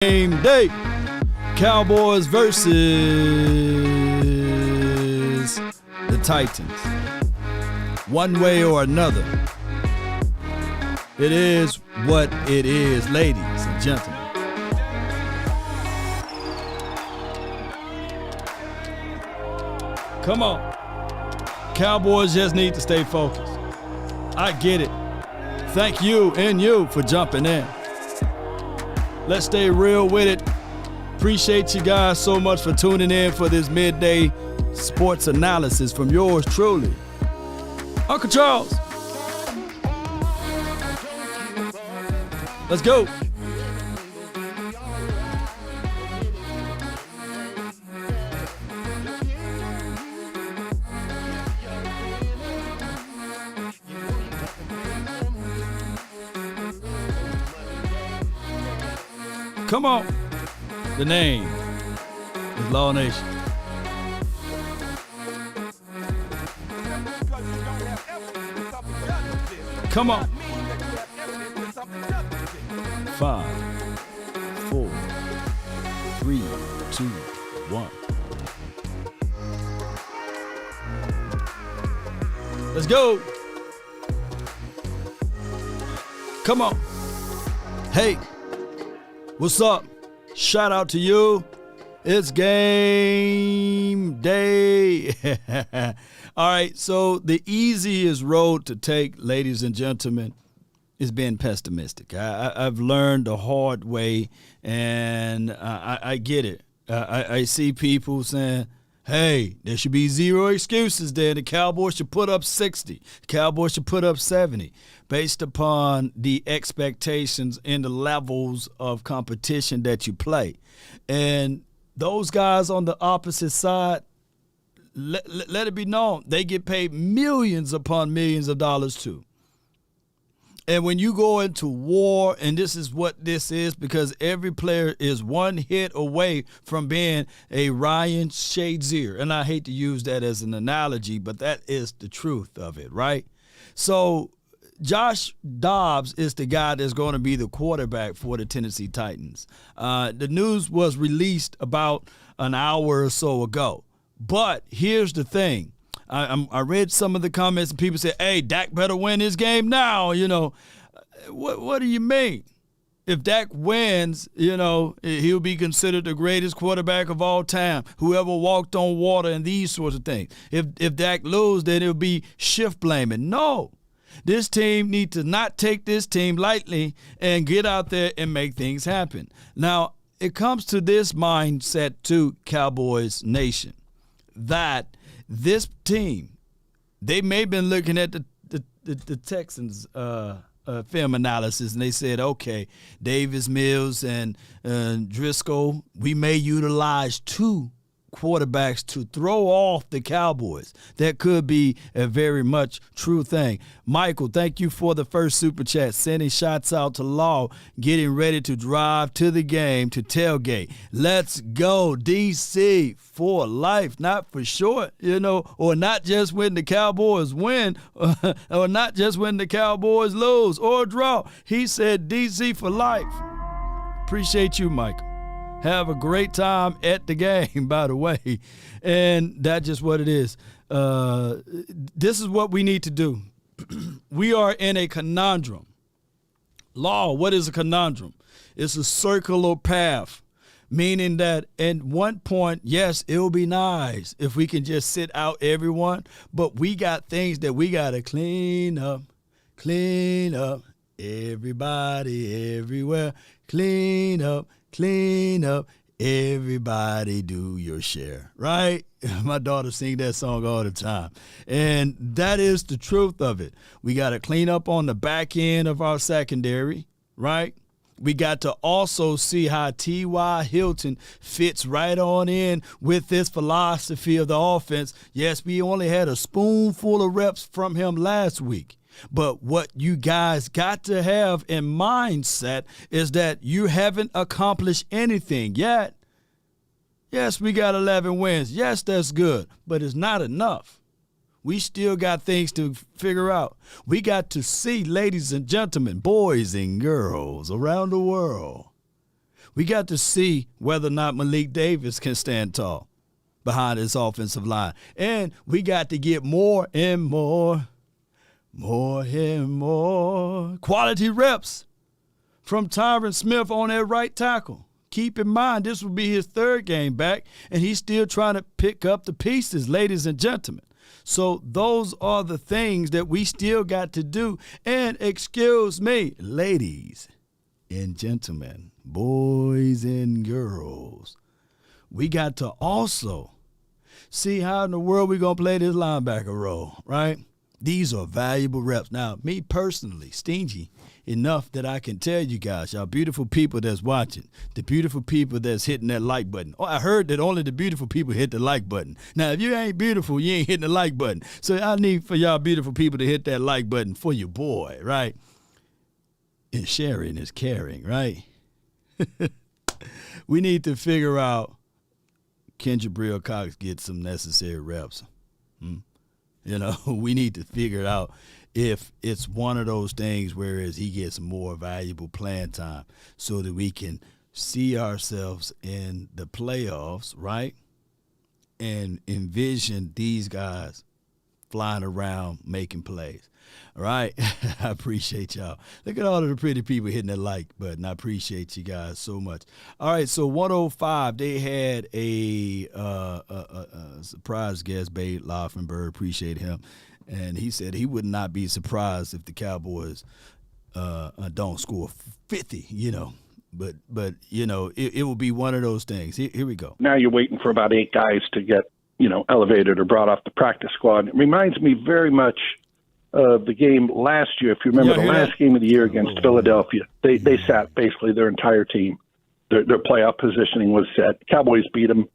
Game day. Cowboys versus the Titans. One way or another. It is what it is, ladies and gentlemen. Come on. Cowboys just need to stay focused. I get it. Thank you and you for jumping in. Let's stay real with it. Appreciate you guys so much for tuning in for this midday sports analysis from yours truly, Uncle Charles. Let's go. Come on. The name is Law Nation. Come on. 5, 4, 3, 2, 1. Let's go. Come on. Hey. What's up? Shout out to you. It's game day. All right, so the easiest road to take, ladies and gentlemen, is being pessimistic. I've learned the hard way, and I get it. I see people saying, hey, there should be zero excuses there. The Cowboys should put up 60. The Cowboys should put up 70 based upon the expectations and the levels of competition that you play. And those guys on the opposite side, let it be known, they get paid millions upon millions of dollars too. And when you go into war, and this is what this is, because every player is one hit away from being a Ryan Shazier. And I hate to use that as an analogy, but that is the truth of it, right? So Josh Dobbs is the guy that's going to be the quarterback for the Tennessee Titans. The news was released about an hour or so ago. But here's the thing. I read some of the comments and people said, hey, Dak better win his game now. You know, what do you mean? If Dak wins, you know, he'll be considered the greatest quarterback of all time, whoever walked on water and these sorts of things. If Dak loses, then it'll be shift blaming. No. This team needs to not take this team lightly and get out there and make things happen. Now, it comes to this mindset too, Cowboys Nation, that this team, they may have been looking at the Texans' film analysis, and they said, okay, Davis, Mills, and Driscoll, we may utilize two quarterbacks to throw off the Cowboys. That could be a very much true thing. Michael, thank you for the first super chat. Sending shots out to Law, getting ready to drive to the game to tailgate. Let's go, DC, for life, not for short, you know, or not just when the Cowboys win, or not just when the Cowboys lose or draw. He said DC for life. Appreciate you, Michael. Have a great time at the game, by the way. And that's just what it is. This is what we need to do. We are in a conundrum. Law, what is a conundrum? It's a circular path, meaning that at one point, yes, it will be nice if we can just sit out everyone, but we got things that we got to clean up, everybody, everywhere, clean up, everybody do your share, right? My daughter sings that song all the time. And that is the truth of it. We got to clean up on the back end of our secondary, right? We got to also see how T.Y. Hilton fits right on in with this philosophy of the offense. Yes, we only had a spoonful of reps from him last week. But what you guys got to have in mindset is that you haven't accomplished anything yet. Yes, we got 11 wins. Yes, that's good, but it's not enough. We still got things to figure out. We got to see, ladies and gentlemen, boys and girls around the world, We got to see whether or not Malik Davis can stand tall behind his offensive line. And we got to get more and more quality reps from Tyron Smith on that right tackle. Keep in mind, this will be his third game back, and he's still trying to pick up the pieces, ladies and gentlemen. So those are the things that we still got to do. And excuse me, ladies and gentlemen, boys and girls, we got to also see how in the world we're going to play this linebacker role, right? These are valuable reps. Now, me personally, stingy enough that I can tell you guys, y'all beautiful people that's watching, the beautiful people that's hitting that like button. Oh, I heard that only the beautiful people hit the like button. Now, if you ain't beautiful, you ain't hitting the like button. So I need for y'all beautiful people to hit that like button for your boy, right? And sharing is caring, right? We need to figure out, can Jabril Cox get some necessary reps? We need to figure it out if it's one of those things whereas he gets more valuable playing time so that we can see ourselves in the playoffs, right? And envision these guys flying around making plays. All right? I appreciate y'all. Look at all of the pretty people hitting that like button. I appreciate you guys so much. All right, so 105, they had a surprise guest, Bade Laufenberg. Appreciate him. And he said he would not be surprised if the Cowboys don't score 50, But it will be one of those things. Here we go. Now you're waiting for about 8 guys to get, elevated or brought off the practice squad. It reminds me very much of the game last year. If you remember the last game of the year against Philadelphia, they sat basically their entire team. Their playoff positioning was set. Cowboys beat them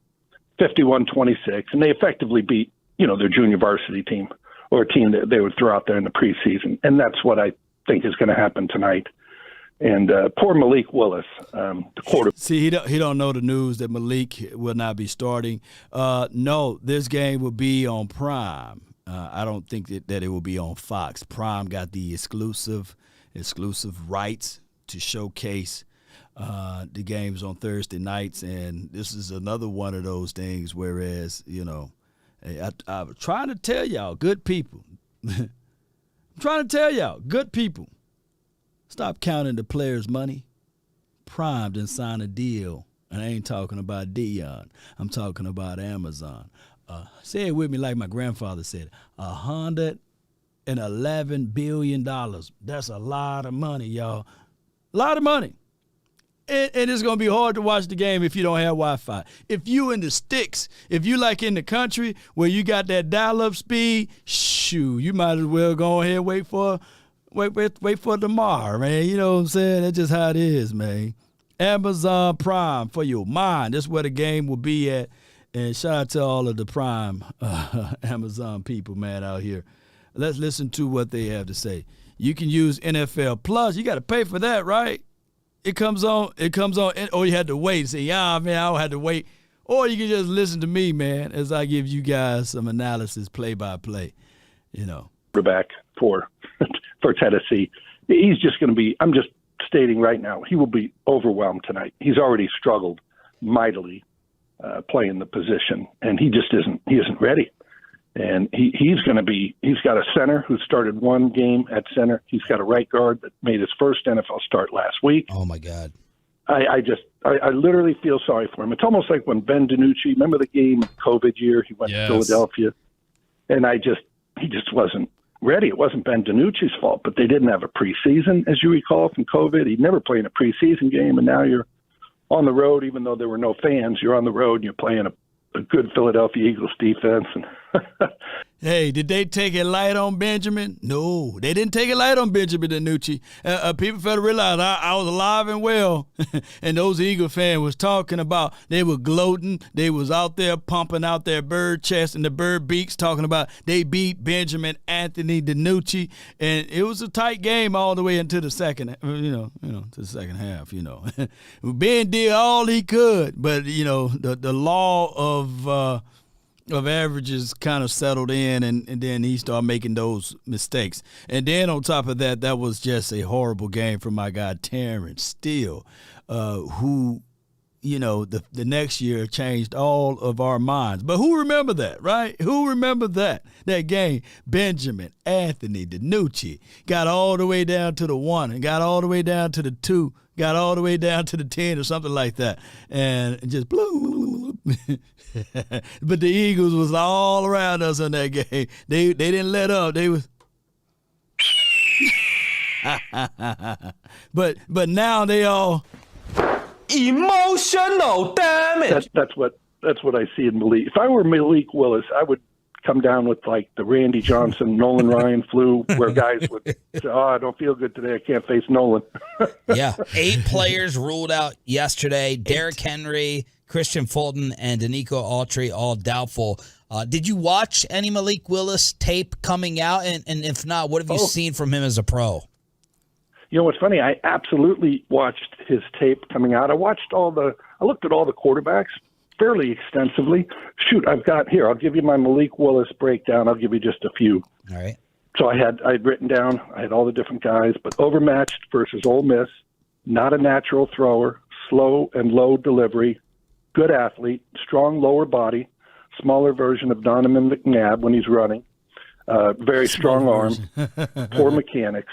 51-26, and they effectively beat, their junior varsity team or a team that they would throw out there in the preseason. And that's what I think is going to happen tonight. And poor Malik Willis, the quarterback. See, he don't know the news that Malik will not be starting. No, this game will be on Prime. I don't think that it will be on Fox. Prime got the exclusive rights to showcase the games on Thursday nights, and this is another one of those things. Whereas, I'm trying to tell y'all, good people. I'm trying to tell y'all, good people. Stop counting the players' money. Prime didn't sign a deal, and I ain't talking about Dion. I'm talking about Amazon. Say it with me like my grandfather said, $111 billion. That's a lot of money, y'all. A lot of money. And it's going to be hard to watch the game if you don't have Wi-Fi. If you in the sticks, if you like in the country where you got that dial-up speed, shoot, you might as well go ahead and wait for tomorrow, man. You know what I'm saying? That's just how it is, man. Amazon Prime for your mind. That's where the game will be at. And shout out to all of the Prime Amazon people, man, out here. Let's listen to what they have to say. You can use NFL Plus. You got to pay for that, right? It comes on, or you had to wait. Say, man, I don't have to wait. Or you can just listen to me, man, as I give you guys some analysis play-by-play, Quarterback for Tennessee. He's just going to be, I'm just stating right now, he will be overwhelmed tonight. He's already struggled mightily playing the position, and he isn't ready. And he's got a center who started one game at center. He's got a right guard that made his first NFL start last week. Oh my God. I literally feel sorry for him. It's almost like when Ben DiNucci, remember the game COVID year, he went to Philadelphia, and he just wasn't ready. It wasn't Ben DiNucci's fault, but they didn't have a preseason, as you recall, from COVID. He'd never played in a preseason game, and now you're on the road, even though there were no fans. You're on the road, and you're playing a good Philadelphia Eagles defense. And hey, did they take it light on Benjamin? No, they didn't take it light on Benjamin DiNucci. People fail to realize I was alive and well, and those Eagle fans was talking about, they were gloating. They was out there pumping out their bird chest and the bird beaks, talking about they beat Benjamin Anthony DiNucci, and it was a tight game all the way into the second, to the second half. Ben did all he could, but the law of averages kind of settled in, and then he started making those mistakes. And then on top of that, that was just a horrible game from my guy Terrence Steele, who the next year changed all of our minds. But who remember that, right? Who remember that game? Benjamin, Anthony, DiNucci got all the way down to the 1 and got all the way down to the 2, got all the way down to the 10 or something like that. And just blew. But the Eagles was all around us in that game. They didn't let up. They was but now they all emotional damage. That's what I see in Malik. If I were Malik Willis, I would come down with like the Randy Johnson, Nolan Ryan flu, where guys would say, I don't feel good today. I can't face Nolan. Yeah. 8 players ruled out yesterday. Derrick Henry, Christian Fulton, and Danico Autry all doubtful. Did you watch any Malik Willis tape coming out? And if not, what have you seen from him as a pro? You know what's funny? I absolutely watched his tape coming out. I looked at all the quarterbacks fairly extensively. Shoot, I'll give you my Malik Willis breakdown. I'll give you just a few. All right. So I'd written down, I had all the different guys, but overmatched versus Ole Miss, not a natural thrower, slow and low delivery, good athlete, strong lower body, smaller version of Donovan McNabb when he's running, very strong arm, poor mechanics.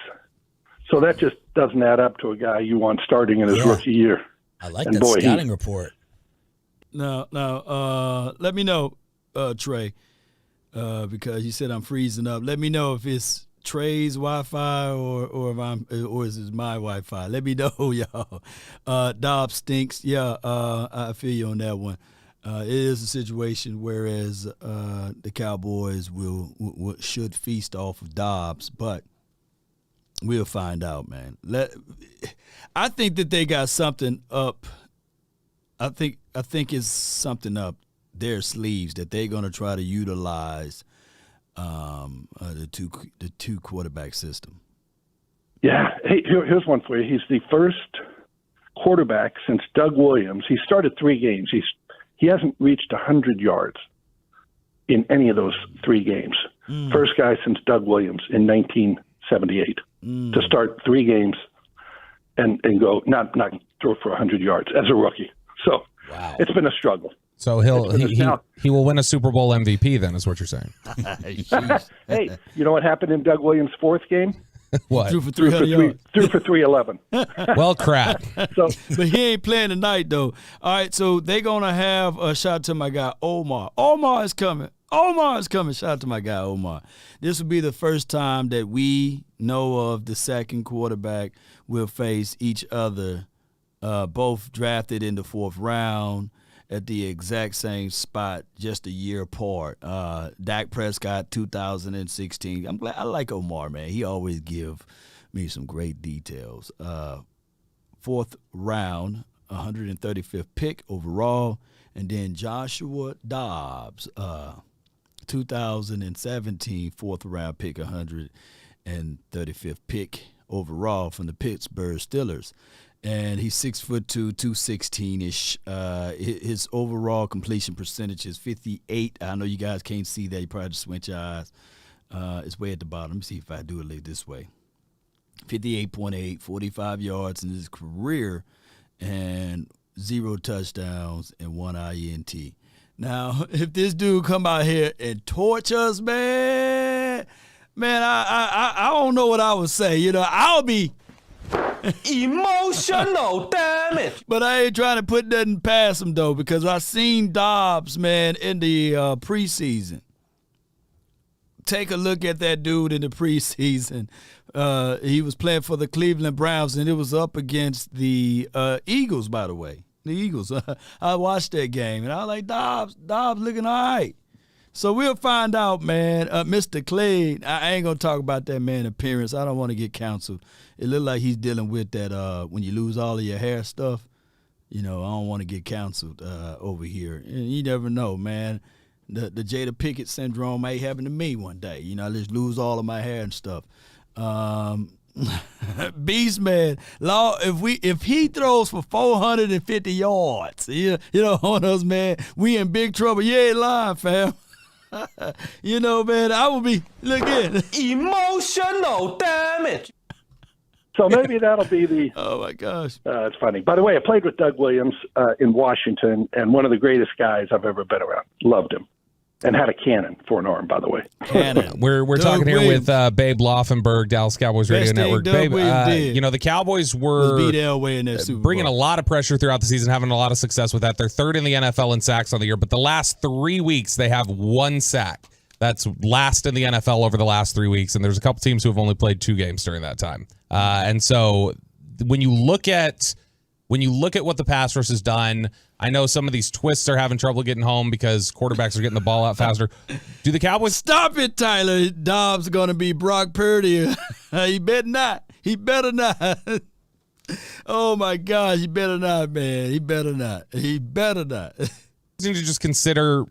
So that just doesn't add up to a guy you want starting in his rookie year. I like that scouting report. Now, let me know, Trey, because you said I'm freezing up. Let me know if it's Trey's Wi-Fi or is it my Wi-Fi. Let me know, y'all. Dobbs stinks. Yeah, I feel you on that one. It is a situation whereas the Cowboys should feast off of Dobbs, but we'll find out, man. I think that they got something up. I think it's something up their sleeves that they're going to try to utilize the two quarterback system. Yeah. Hey, here's one for you. He's the first quarterback since Doug Williams. He started 3 games. He hasn't reached 100 yards in any of those 3 games. First guy since Doug Williams in 1978 to start 3 games and go not throw for 100 yards as a rookie. So It's been a struggle. So he will win a Super Bowl MVP then, is what you're saying. Hey, you know what happened in Doug Williams' 4th game? What? Threw for 311. Well, crap. But he ain't playing tonight, though. All right, so they're going to have a shout to my guy, Omar. Omar is coming. Shout out to my guy, Omar. This will be the first time that we know of the second quarterback will face each other, both drafted in the 4th round at the exact same spot, just a year apart. Dak Prescott, 2016. I'm glad. I like Omar, man. He always give me some great details. 4th round, 135th pick overall, and then Joshua Dobbs, 2017 4th round pick, 135th pick overall from the Pittsburgh Steelers. And he's 6'2", 216-ish. His overall completion percentage is 58. I know you guys can't see that. You probably just squint your eyes. It's way at the bottom. Let me see if I do it like this way. 58.8, 45 yards in his career, and 0 touchdowns and 1 INT. Now, if this dude come out here and torch us, man, I don't know what I would say. You know, I'll be emotional damage. But I ain't trying to put nothing past him, though, because I seen Dobbs, man, in the preseason. Take a look at that dude in the preseason. He was playing for the Cleveland Browns, and it was up against the Eagles, by the way. The Eagles. I watched that game, and I was like, Dobbs looking all right. So we'll find out, man. Mr. Clay, I ain't going to talk about that man's appearance. I don't want to get counseled. It looked like he's dealing with that when you lose all of your hair stuff. You know, I don't want to get counseled over here. And you never know, man. The Jada Pickett syndrome may happen to me one day. You know, I just lose all of my hair and stuff. Beast man, Law. If he throws for 450 yards, you know, on us, man, we in big trouble. You ain't lying, fam. You know, man, I will be looking emotional damage. So maybe that'll be the. Oh my gosh, it's funny. By the way, I played with Doug Williams in Washington, and one of the greatest guys I've ever been around. Loved him, and had a cannon for an arm. By the way, cannon. We're talking here with Babe Laufenberg, Dallas Cowboys Radio Network. Babe, the Cowboys were beat Elway in that Super bringing Bowl. a lot of pressure throughout the season, having a lot of success with that. They're third in the NFL in sacks on the year, but the last 3 weeks they have 1 sack. That's last in the NFL over the last 3 weeks, and there's a couple teams who have only played 2 games during that time. And so when you look at what the pass rush has done, I know some of these twists are having trouble getting home because quarterbacks are getting the ball out faster. Do the Cowboys stop it, Tyler? Dobbs going to be Brock Purdy. He better not. He better not. Oh my gosh, he better not, man. He better not. He better not. To just consider,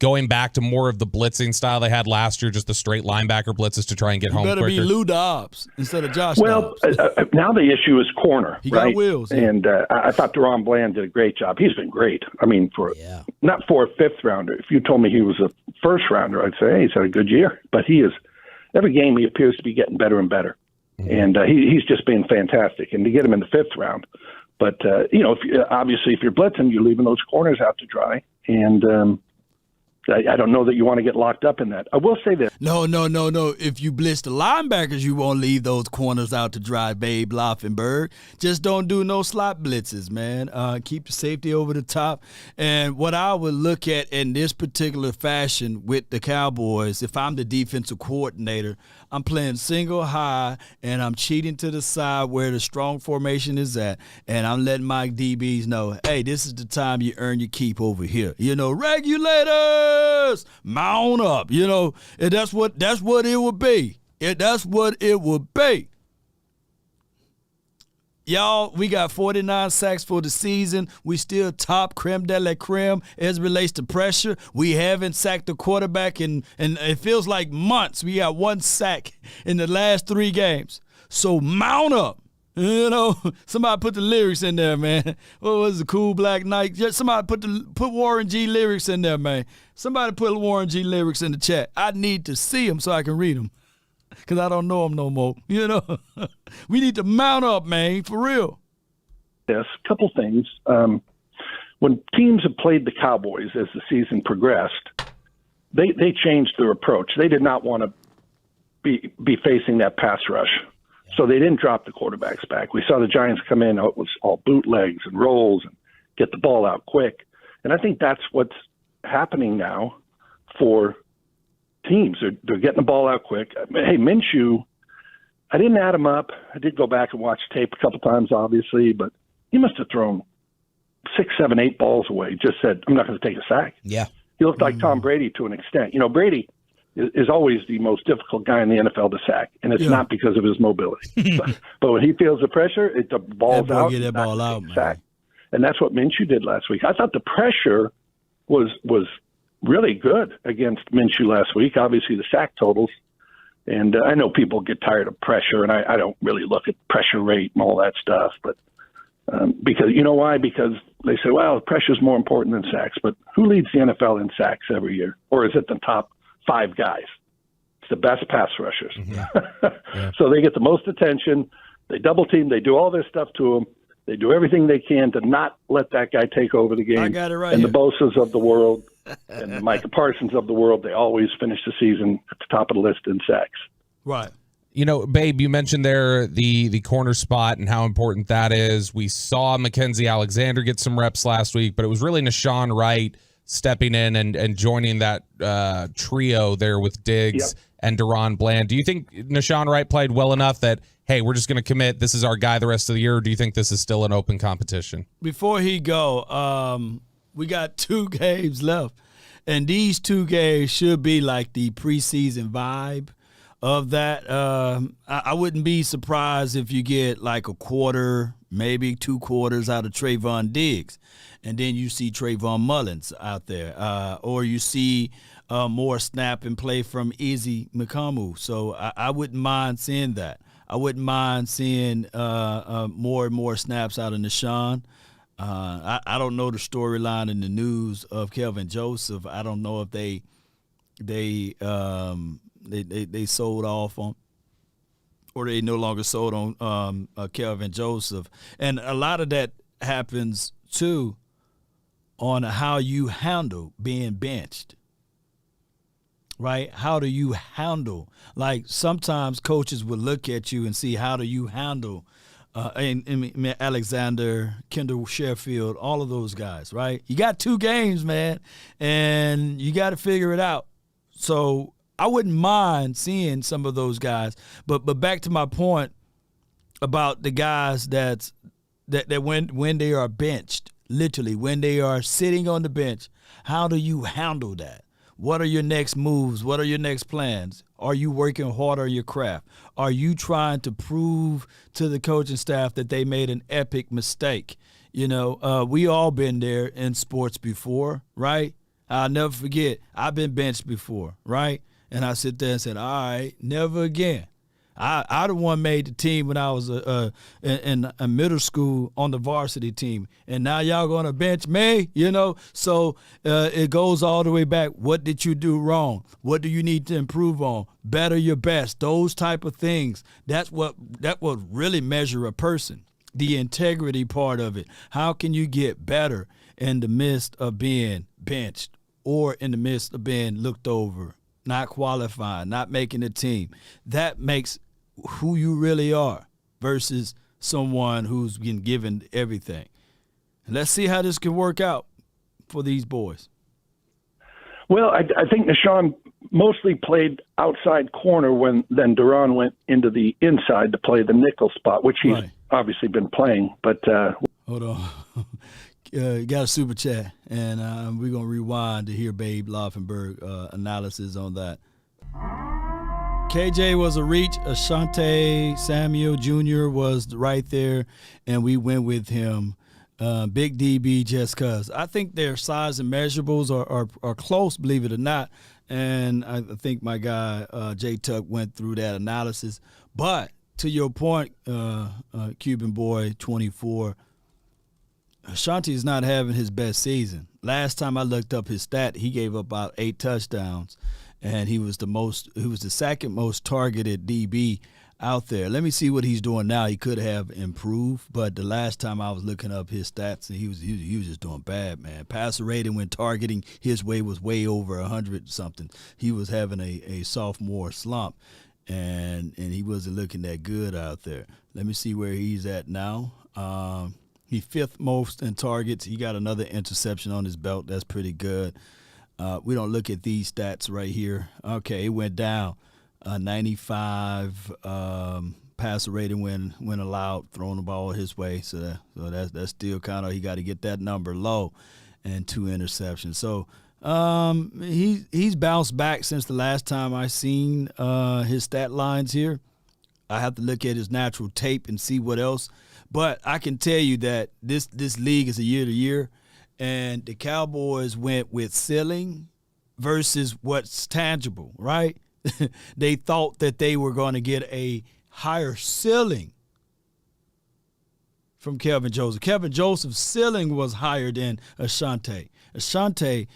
going back to more of the blitzing style they had last year, just the straight linebacker blitzes to try and get home quicker. Better be Lou Dobbs instead of Josh Dobbs. Now the issue is corner, he right? got wheels. Yeah. And I thought Deron Bland did a great job. He's been great. I mean, not for a 5th rounder. If you told me he was a 1st rounder, I'd say, hey, he's had a good year. But he is, every game he appears to be getting better and better. Mm-hmm. And he's just been fantastic. And to get him in the 5th round. But, if you're blitzing, you're leaving those corners out to dry. And I don't know that you want to get locked up in that. I will say this. No. If you blitz the linebackers, you won't leave those corners out to dry, Babe Laufenberg. Just don't do no slot blitzes, man. Keep the safety over the top. And what I would look at in this particular fashion with the Cowboys, if I'm the defensive coordinator, I'm playing single high, and I'm cheating to the side where the strong formation is at, and I'm letting my DBs know, hey, this is the time you earn your keep over here. Regulators, mount up. And that's what it would be. That's what it would be. Y'all, we got 49 sacks for the season. We still top creme de la creme as it relates to pressure. We haven't sacked the quarterback in it feels like months. We got 1 sack in the last 3 games. So mount up. Somebody put the lyrics in there, man. What was the Cool Black Night? Somebody put Warren G lyrics in there, man. Somebody put Warren G lyrics in the chat. I need to see them so I can read them. Because I don't know them no more. We need to mount up, man, for real. Yes, a couple things. When teams have played the Cowboys as the season progressed, they changed their approach. They did not want to be facing that pass rush. So they didn't drop the quarterbacks back. We saw the Giants come in, it was all bootlegs and rolls and get the ball out quick. And I think that's what's happening now for teams. They're getting the ball out quick. Hey, Minshew, I didn't add him up. I did go back and watch tape a couple times, obviously, but he must have thrown 6, 7, 8 balls away. Just said, I'm not going to take a sack. Yeah. He looked like Tom Brady to an extent. Brady is always the most difficult guy in the NFL to sack, and it's not because of his mobility. but when he feels the pressure, the ball's out. Get that ball out, man. Sack. And that's what Minshew did last week. I thought the pressure was really good against Minshew last week. Obviously, the sack totals. And I know people get tired of pressure, and I don't really look at pressure rate and all that stuff. But because you know why? Because they say, well, pressure is more important than sacks. But who leads the NFL in sacks every year? Or is it the top 5 guys? It's the best pass rushers. Yeah. So they get the most attention. They double team. They do all this stuff to them. They do everything they can to not let that guy take over the game. I got it right. And here. the Bosa's of the world and the Micah Parsons of the world, they always finish the season at the top of the list in sacks. Right. Babe, you mentioned there the corner spot and how important that is. We saw Mackenzie Alexander get some reps last week, but it was really Nashawn Wright stepping in and joining that trio there with Diggs and Deron Bland. Do you think Nashawn Wright played well enough that, hey, we're just going to commit, this is our guy the rest of the year, or do you think this is still an open competition? Before he go, we got 2 games left, and these 2 games should be like the preseason vibe of that. I wouldn't be surprised if you get like a quarter, maybe 2 quarters out of Trayvon Diggs, and then you see Trayvon Mullins out there, or you see more snap and play from Izzy Mikamu. So I wouldn't mind seeing that. I wouldn't mind seeing more and more snaps out of Nashawn. I don't know the storyline in the news of Kelvin Joseph. I don't know if they sold off or they no longer sold on Kelvin Joseph. And a lot of that happens, too, on how you handle being benched, right? How do you handle? Like, sometimes coaches will look at you and see how do you handle Alexander, Kendall Sheffield, all of those guys, right? You got 2 games, man, and you got to figure it out. So I wouldn't mind seeing some of those guys. But back to my point about the guys that when they are benched, literally when they are sitting on the bench, how do you handle that? What are your next moves? What are your next plans? Are you working hard on your craft? Are you trying to prove to the coaching staff that they made an epic mistake? You know, we all been there in sports before, right? I'll never forget, I've been benched before, right? And I sit there and said, all right, never again. I the one made the team when I was in middle school on the varsity team, and now y'all going to bench me, you know? So it goes all the way back. What did you do wrong? What do you need to improve on? Better your best. Those type of things. That would really measure a person. The integrity part of it. How can you get better in the midst of being benched or in the midst of being looked over, not qualifying, not making the team? That makes who you really are versus someone who's been given everything. And let's see how this can work out for these boys. Well, I think Nashawn mostly played outside corner then Duran went into the inside to play the nickel spot, which he's obviously been playing. But hold on. You got a super chat, and we're going to rewind to hear Babe Laufenberg analysis on that. KJ was a reach. Asante Samuel Jr. was right there, and we went with him. Big DB just because. I think their size and measurables are close, believe it or not, and I think my guy Jay Tuck went through that analysis. But to your point, Cuban Boy 24, Ashanti is not having his best season. Last time I looked up his stat, he gave up about 8 touchdowns, and he was the second most targeted DB out there. Let me see what he's doing now. He could have improved, but the last time I was looking up his stats, he was just doing bad, man. Passer rating when targeting his way was way over 100 something. He was having a sophomore slump, and he wasn't looking that good out there. Let me see where he's at now. He's 5th most in targets. He got another interception on his belt. That's pretty good. We don't look at these stats right here. Okay, it went down. 95 passer rating when allowed, throwing the ball his way. So that's still kind of, he got to get that number low, and 2 interceptions. So he's bounced back since the last time I seen his stat lines here. I have to look at his natural tape and see what else. But I can tell you that this league is a year to year, and the Cowboys went with ceiling versus what's tangible, right? They thought that they were going to get a higher ceiling from Kelvin Joseph. Kelvin Joseph's ceiling was higher than Asante. Asante,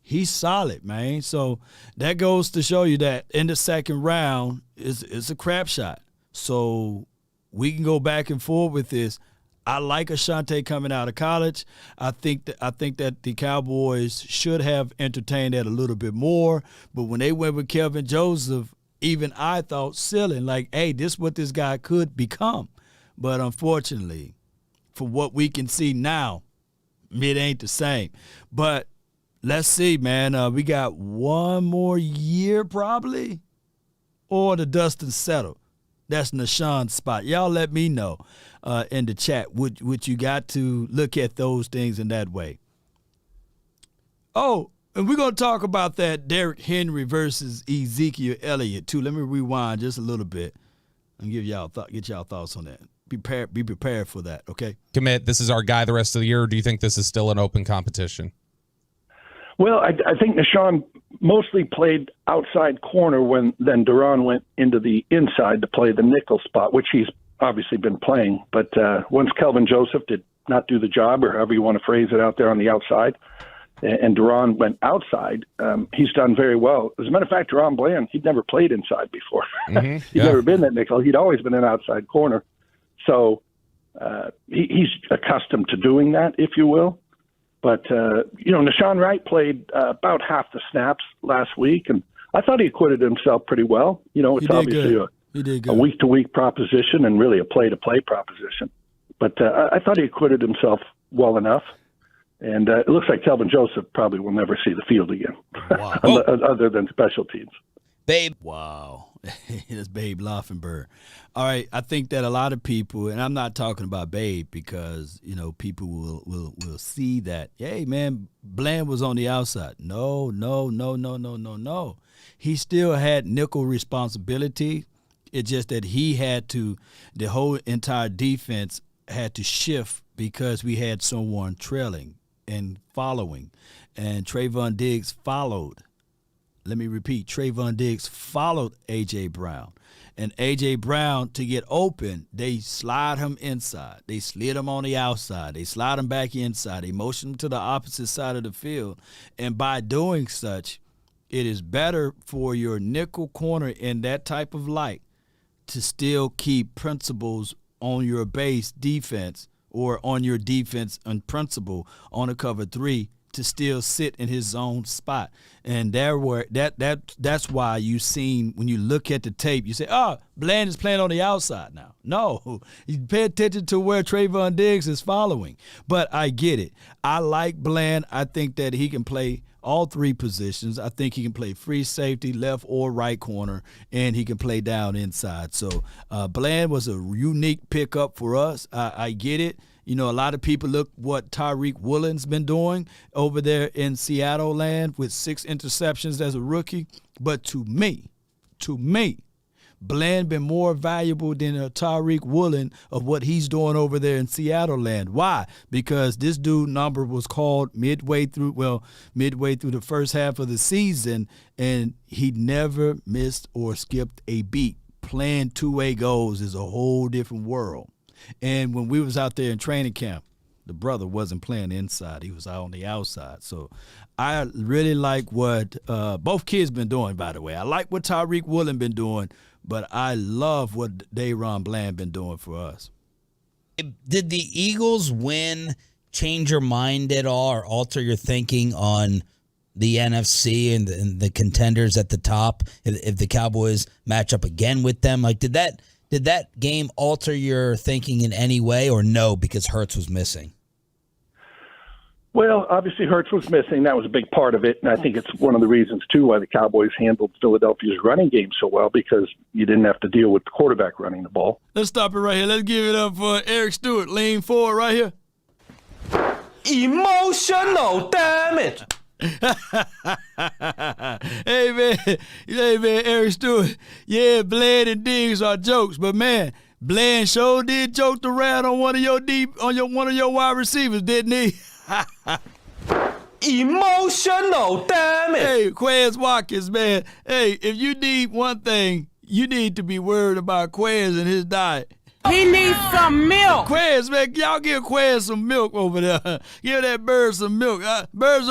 he's solid, man. So that goes to show you that in the second round, it's a crap shot. So we can go back and forth with this. I like Asante coming out of college. I think that the Cowboys should have entertained that a little bit more. But when they went with Kelvin Joseph, even I thought ceiling, like, hey, this is what this guy could become. But unfortunately, for what we can see now, it ain't the same. But let's see, man. We got one more year probably, or the dust is settled. That's Nashawn's spot. Y'all let me know in the chat. Would you got to look at those things in that way? Oh, and we're going to talk about that Derrick Henry versus Ezekiel Elliott, too. Let me rewind just a little bit and get y'all thoughts on that. Be prepared for that, okay? Commit, this is our guy the rest of the year, or do you think this is still an open competition? Well, I think Nashawn mostly played outside corner then Duran went into the inside to play the nickel spot, which he's obviously been playing. But once Kelvin Joseph did not do the job, or however you want to phrase it, out there on the outside, and Deron went outside, he's done very well. As a matter of fact, Deron Bland, he'd never played inside before. He'd never been that nickel. He'd always been an outside corner. So he's accustomed to doing that, if you will. But, Nashawn Wright played about half the snaps last week, and I thought he acquitted himself pretty well. It's obviously a week-to-week proposition and really a play-to-play proposition. But I thought he acquitted himself well enough. And it looks like Kelvin Joseph probably will never see the field again, Wow. other than special teams. Babe. Wow. That's Babe Laufenberg. All right, I think that a lot of people, and I'm not talking about Babe because, people will see that, hey, man, Bland was on the outside. No. He still had nickel responsibility. It's just that the whole entire defense had to shift because we had someone trailing and following. And Trayvon Diggs followed. Let me repeat, Trayvon Diggs followed A.J. Brown. And A.J. Brown, to get open, they slide him inside. They slid him on the outside. They slide him back inside. They motion him to the opposite side of the field. And by doing such, it is better for your nickel corner in that type of light to still keep principles on your base defense or on your defense and principle on a cover 3 to still sit in his own spot. And that's why you seen, when you look at the tape, you say, Bland is playing on the outside now. No, you pay attention to where Trayvon Diggs is following. But I get it. I like Bland. I think that he can play all 3 positions. I think he can play free safety, left or right corner, and he can play down inside. So Bland was a unique pickup for us. I get it. A lot of people look what Tyreek Woolen's been doing over there in Seattle land with 6 interceptions as a rookie. But to me, Bland been more valuable than Tyreek Woolen of what he's doing over there in Seattle land. Why? Because this dude number was called midway through the first half of the season, and he never missed or skipped a beat. Playing two-way goals is a whole different world. And when we was out there in training camp, the brother wasn't playing inside. He was out on the outside. So I really like what both kids been doing, by the way. I like what Tyreek Woolen been doing, but I love what Dayron Bland been doing for us. Did the Eagles win change your mind at all or alter your thinking on the NFC and the contenders at the top if the Cowboys match up again with them? Like, did that game alter your thinking in any way, or no, because Hurts was missing? Well, obviously Hurts was missing. That was a big part of it, and I think it's one of the reasons, too, why the Cowboys handled Philadelphia's running game so well, because you didn't have to deal with the quarterback running the ball. Let's stop it right here. Let's give it up for Eric Stewart. Lean forward right here. Emotional damage. Hey man, Eric Stewart. Yeah, Bland and Diggs are jokes, but man, Bland sure did joke around on one of your wide receivers, didn't he? Emotional damage. Hey, Quez Watkins, man. Hey, if you need one thing, you need to be worried about Quez and his diet. He needs some milk. Quez, man, y'all give Quez some milk over there. Give that bird some milk. Birds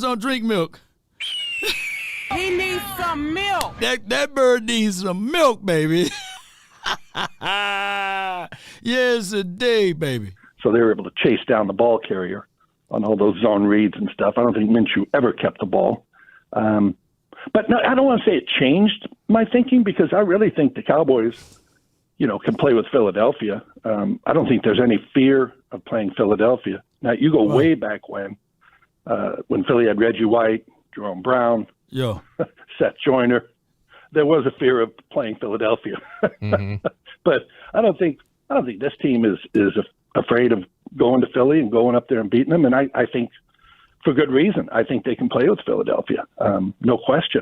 don't drink milk. He needs some milk. That bird needs some milk, baby. Yes, indeed, baby. So they were able to chase down the ball carrier on all those zone reads and stuff. I don't think Minshew ever kept the ball. But no, I don't want to say it changed my thinking, because I really think the Cowboys, can play with Philadelphia. I don't think there's any fear of playing Philadelphia. Now, you go way back when Philly had Reggie White, Jerome Brown, Seth Joyner. There was a fear of playing Philadelphia. Mm-hmm. But I don't think this team is afraid of going to Philly and going up there and beating them. And I think for good reason. I think they can play with Philadelphia. No question.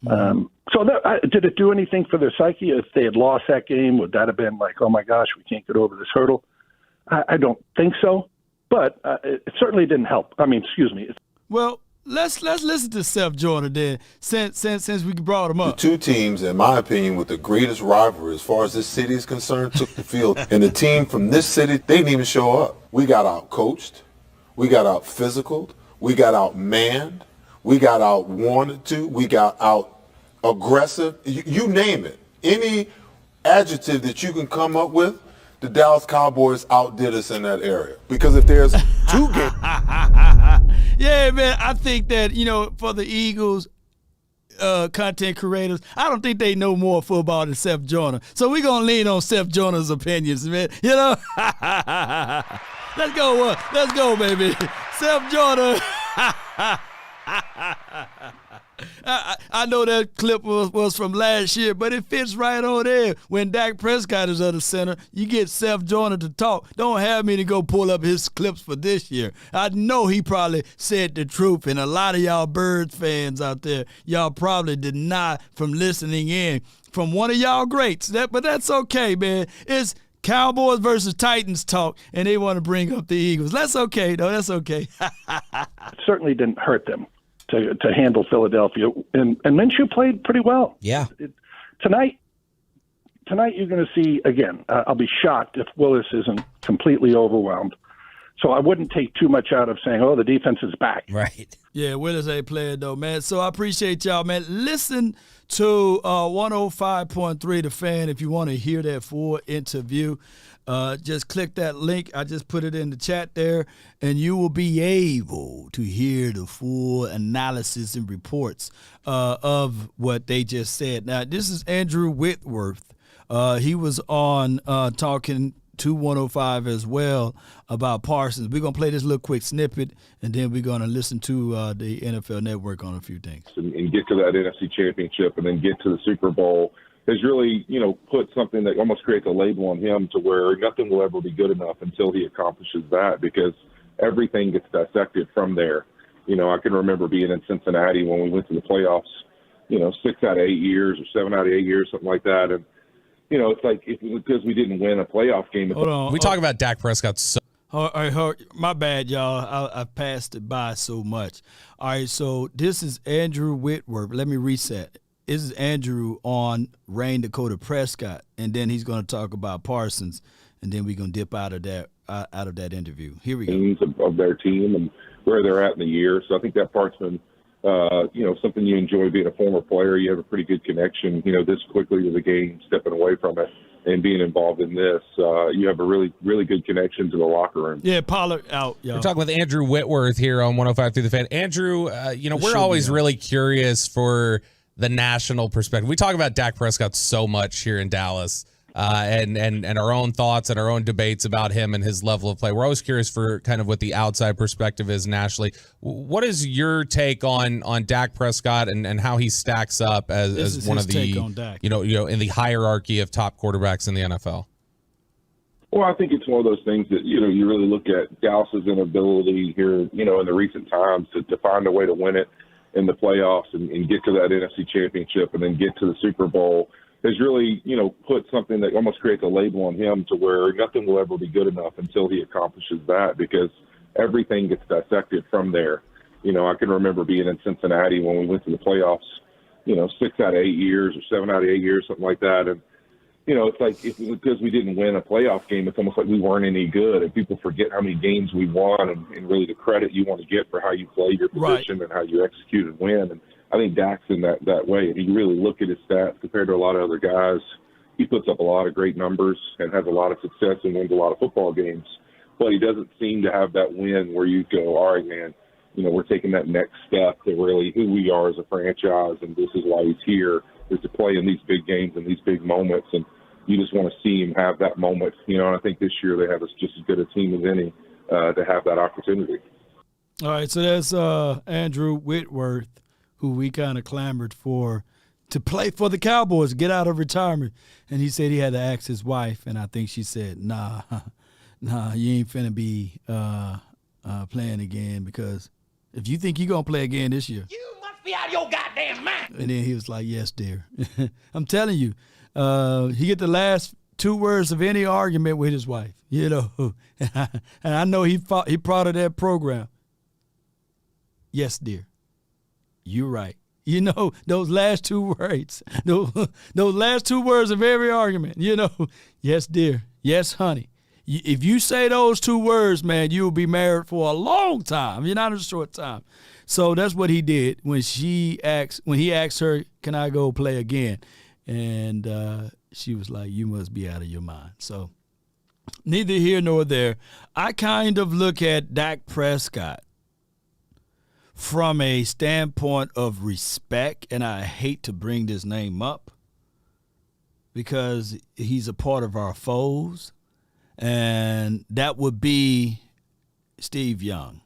Did it do anything for their psyche? If they had lost that game, would that have been like, oh my gosh, we can't get over this hurdle? I don't think so, but it certainly didn't help. Well, let's listen to Seth Joyner then, since we brought him up. The two teams, in my opinion, with the greatest rivalry as far as this city is concerned, took the field. And the team from this city, they didn't even show up. We got out-coached. We got out-physicaled. We got outmanned. We got outwanted to. We got out aggressive. You name it. Any adjective that you can come up with, the Dallas Cowboys outdid us in that area. Because if there's two games. Yeah, man, I think that, for the Eagles content creators, I don't think they know more football than Seth Joyner. So we're going to lean on Seth Joyner's opinions, man. Let's go, baby. Seth Joyner. I know that clip was from last year, but it fits right on there. When Dak Prescott is at the center, you get Seth Joyner to talk. Don't have me to go pull up his clips for this year. I know he probably said the truth, and a lot of y'all Birds fans out there, y'all probably did not from listening in from one of y'all greats. But that's okay, man. It's Cowboys versus Titans talk, and they want to bring up the Eagles. That's okay, though. That's okay. It certainly didn't hurt them to handle Philadelphia, and Minshew played pretty well. Yeah. Tonight you're going to see, again, I'll be shocked if Willis isn't completely overwhelmed. So I wouldn't take too much out of saying, oh, the defense is back. Right. Yeah, Willis ain't playing, though, man. So I appreciate y'all, man. Listen to 105.3 The Fan if you want to hear that full interview. Just click that link. I just put it in the chat there, and you will be able to hear the full analysis and reports of what they just said. Now, this is Andrew Whitworth. He was on talking to 105 as well about Parsons. We're going to play this little quick snippet, and then we're going to listen to the NFL Network on a few things. And get to that NFC Championship and then get to the Super Bowl has really, put something that almost creates a label on him to where nothing will ever be good enough until he accomplishes that, because everything gets dissected from there. I can remember being in Cincinnati when we went to the playoffs, 6 out of 8 years or 7 out of 8 years, something like that. And, it's like because we didn't win a playoff game. Hold on. We talk about Dak Prescott so. All right, my bad, y'all. I passed it by so much. All right, so this is Andrew Whitworth. Let me reset. This is Andrew on Rain Dakota Prescott, and then he's going to talk about Parsons, and then we're going to dip out of that interview. Here we go. Of their team and where they're at in the year. So I think that part's been, something you enjoy being a former player. You have a pretty good connection, this quickly to the game, stepping away from it and being involved in this. You have a really, really good connection to the locker room. Yeah, Pollard out, y'all. We're talking with Andrew Whitworth here on 105 Through the Fan. Andrew, we're always really curious for the national perspective. We talk about Dak Prescott so much here in Dallas, and our own thoughts and our own debates about him and his level of play. We're always curious for kind of what the outside perspective is nationally. What is your take on Dak Prescott and how he stacks up as one of the, in the hierarchy of top quarterbacks in the NFL? Well, I think it's one of those things that, you really look at Dallas's inability here, in the recent times to find a way to win it in the playoffs and get to that NFC Championship and then get to the Super Bowl has really, put something that almost creates a label on him to where nothing will ever be good enough until he accomplishes that, because everything gets dissected from there. I can remember being in Cincinnati when we went to the playoffs, 6 out of 8 years or 7 out of 8 years, something like that. And, it's like because we didn't win a playoff game, it's almost like we weren't any good. And people forget how many games we won and really the credit you want to get for how you play your position and how you execute and win. And I think Dak's in that way. If you really look at his stats compared to a lot of other guys, he puts up a lot of great numbers and has a lot of success and wins a lot of football games. But he doesn't seem to have that win where you go, all right, man, we're taking that next step to really who we are as a franchise, and this is why he's here, is to play in these big games and these big moments. And you just want to see him have that moment, and I think this year they have just as good a team as any to have that opportunity. All right, so that's Andrew Whitworth, who we kind of clamored for to play for the Cowboys, get out of retirement. And he said he had to ask his wife, and I think she said, nah, you ain't finna be playing again, because if you think you're going to play again this year. You must be out of your goddamn mind. And then he was like, yes, dear. I'm telling you. He get the last 2 words of any argument with his wife, and I know he proud of that program. Yes, dear. You're right. Those last 2 words, those last 2 words of every argument, yes, dear. Yes, honey. If you say those two words, man, you will be married for a long time. You're not a short time. So that's what he did when he asked her, "Can I go play again?" And she was like, "You must be out of your mind." So neither here nor there. I kind of look at Dak Prescott from a standpoint of respect, and I hate to bring this name up because he's a part of our foes, and that would be Steve Young.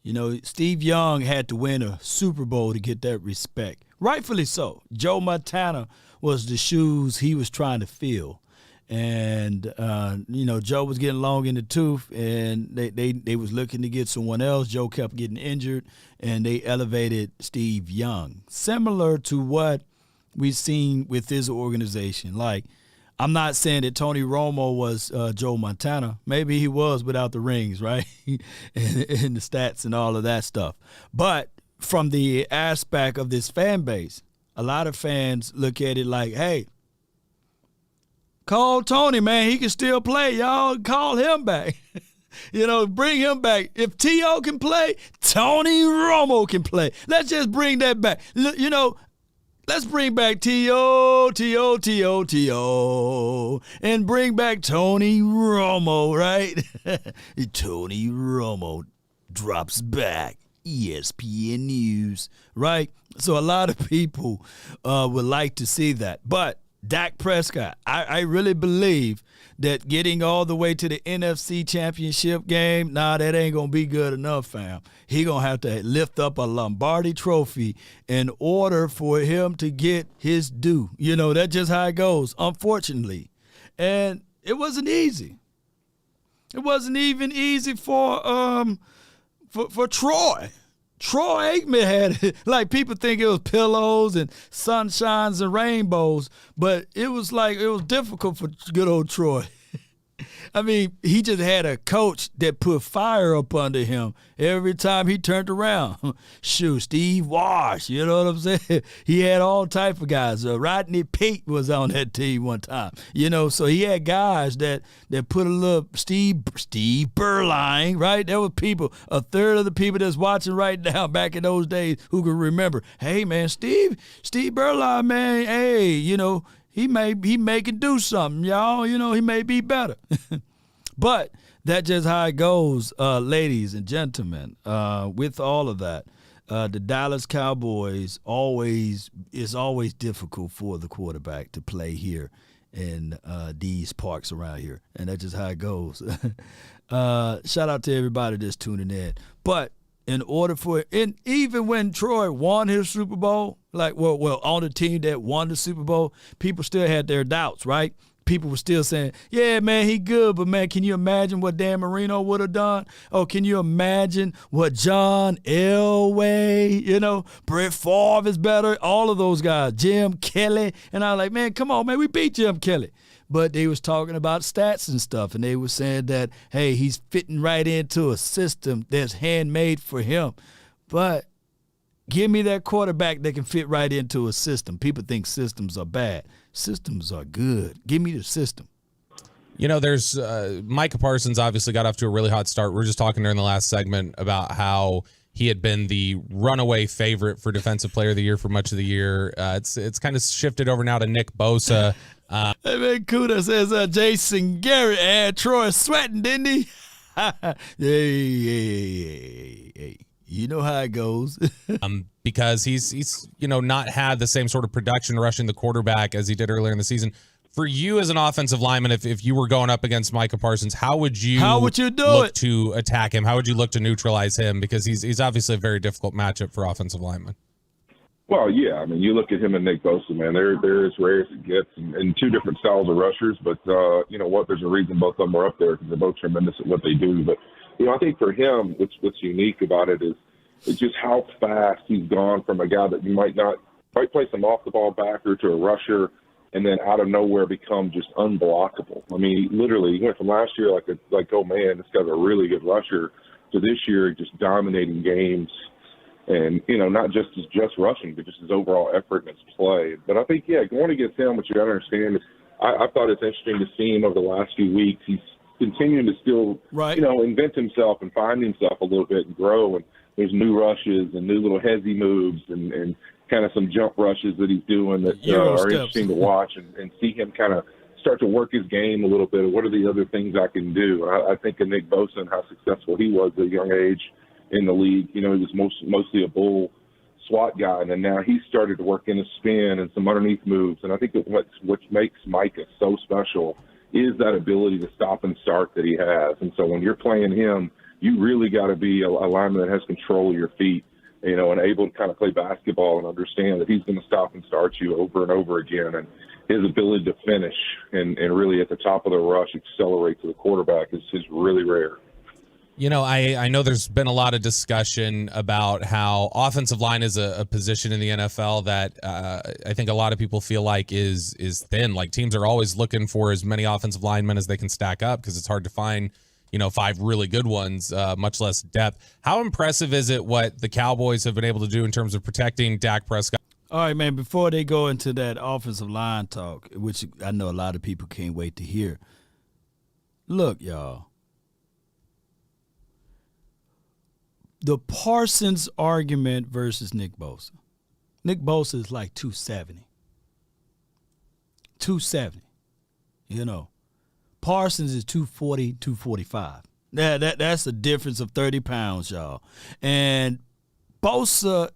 You know, Steve Young had to win a Super Bowl to get that respect. Rightfully so. Joe Montana was the shoes he was trying to fill. And, Joe was getting long in the tooth, and they was looking to get someone else. Joe kept getting injured, and they elevated Steve Young. Similar to what we've seen with his organization. Like, I'm not saying that Tony Romo was Joe Montana. Maybe he was without the rings, right? and the stats and all of that stuff. But from the aspect of this fan base, a lot of fans look at it like, hey, call Tony, man. He can still play. Y'all call him back. Bring him back. If T.O. can play, Tony Romo can play. Let's just bring that back. Let's bring back T.O., and bring back Tony Romo, right? Tony Romo drops back. ESPN News, right? So a lot of people would like to see that. But Dak Prescott, I really believe that getting all the way to the NFC Championship game, that ain't going to be good enough, fam. He going to have to lift up a Lombardi trophy in order for him to get his due. That's just how it goes, unfortunately. And it wasn't easy. It wasn't even easy for Troy. Troy Aikman had it. Like, people think it was pillows and sunshines and rainbows, but it was difficult for good old Troy. I mean, he just had a coach that put fire up under him every time he turned around. Shoot, Steve Wash, you know what I'm saying? He had all type of guys. Rodney Peete was on that team one time. So he had guys that put a little Steve Berline, right? There were people, a third of the people that's watching right now back in those days who can remember, hey, man, Steve Berline, man, hey, he may can do something, y'all. He may be better. But that's just how it goes, ladies and gentlemen. With all of that, the Dallas Cowboys it's always difficult for the quarterback to play here in these parks around here. And that's just how it goes. Shout out to everybody that's tuning in. But in order for it, and even when Troy won his Super Bowl, on the team that won the Super Bowl, people still had their doubts, right? People were still saying, yeah, man, he good, but, man, can you imagine what Dan Marino would have done? Oh, can you imagine what John Elway, Brett Favre is better, all of those guys, Jim Kelly. And I was like, man, come on, man, we beat Jim Kelly. But they was talking about stats and stuff, and they were saying that, hey, he's fitting right into a system that's handmade for him. But give me that quarterback that can fit right into a system. People think systems are bad. Systems are good. Give me the system. There's Micah Parsons obviously got off to a really hot start. We were just talking during the last segment about how he had been the runaway favorite for Defensive Player of the Year for much of the year. It's kind of shifted over now to Nick Bosa. Hey, man, Kuda says Jason Garrett had Troy sweating, didn't he? Hey. You know how it goes. Because he's not had the same sort of production rushing the quarterback as he did earlier in the season. For you as an offensive lineman, if you were going up against Micah Parsons, how would you look to attack him? How would you look to neutralize him? Because he's obviously a very difficult matchup for offensive linemen. Well, yeah. I mean, you look at him and Nick Bosa, man, they're as rare as it gets, and two different styles of rushers. But you know what? There's a reason both of them are up there because they're both tremendous at what they do. But I think for him, what's unique about it is just how fast he's gone from a guy that you might play some off the ball backer to a rusher, and then out of nowhere become just unblockable. I mean, literally, he went from last year like oh man, this guy's a really good rusher, to this year just dominating games. And, not just rushing, but just his overall effort and his play. But I think, going against him, what you got to understand is I thought it's interesting to see him over the last few weeks. He's continuing to still, invent himself and find himself a little bit and grow. And there's new rushes and new little hezzy moves and kind of some jump rushes that he's doing that are interesting to watch and see him kind of start to work his game a little bit. What are the other things I can do? I think of Nick Bosa and how successful he was at a young age in the league. He was mostly a bull SWAT guy, and then now he's started to work in a spin and some underneath moves. And I think that what makes Micah so special is that ability to stop and start that he has. And so when you're playing him, you really got to be a lineman that has control of your feet, and able to kind of play basketball and understand that he's going to stop and start you over and over again. And his ability to finish and really at the top of the rush accelerate to the quarterback is really rare. I know there's been a lot of discussion about how offensive line is a position in the NFL that I think a lot of people feel like is thin. Like teams are always looking for as many offensive linemen as they can stack up because it's hard to find, 5 really good ones, much less depth. How impressive is it what the Cowboys have been able to do in terms of protecting Dak Prescott? All right, man, before they go into that offensive line talk, which I know a lot of people can't wait to hear, look, y'all. The Parsons argument versus Nick Bosa. Nick Bosa is like 270. 270. Parsons is 240, 245. That's a difference of 30 pounds, y'all. And Bosa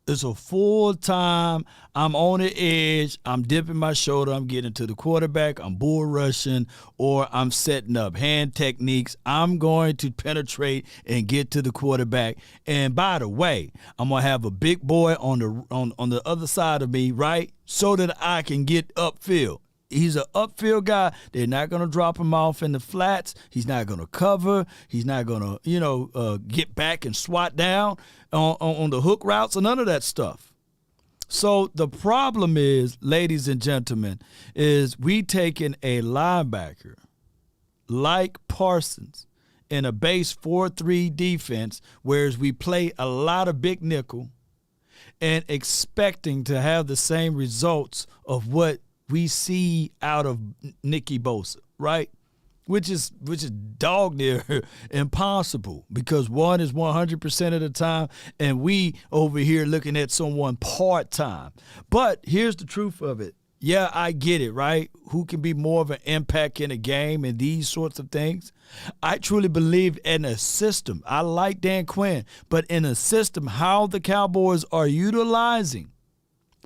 is a full-time, I'm on the edge, I'm dipping my shoulder, I'm getting to the quarterback, I'm bull rushing, or I'm setting up hand techniques. I'm going to penetrate and get to the quarterback. And by the way, I'm going to have a big boy on the other side of me, right, so that I can get upfield. He's an upfield guy. They're not going to drop him off in the flats. He's not going to cover. He's not going to, get back and swat down on the hook routes and none of that stuff. So the problem is, ladies and gentlemen, is we taking a linebacker like Parsons in a base 4-3 defense, whereas we play a lot of big nickel and expecting to have the same results of what we see out of Nicky Bosa, right? Which is dog near impossible because one is 100% of the time and we over here looking at someone part-time. But here's the truth of it. Yeah, I get it, right? Who can be more of an impact in a game and these sorts of things? I truly believe in a system. I like Dan Quinn, but in a system, how the Cowboys are utilizing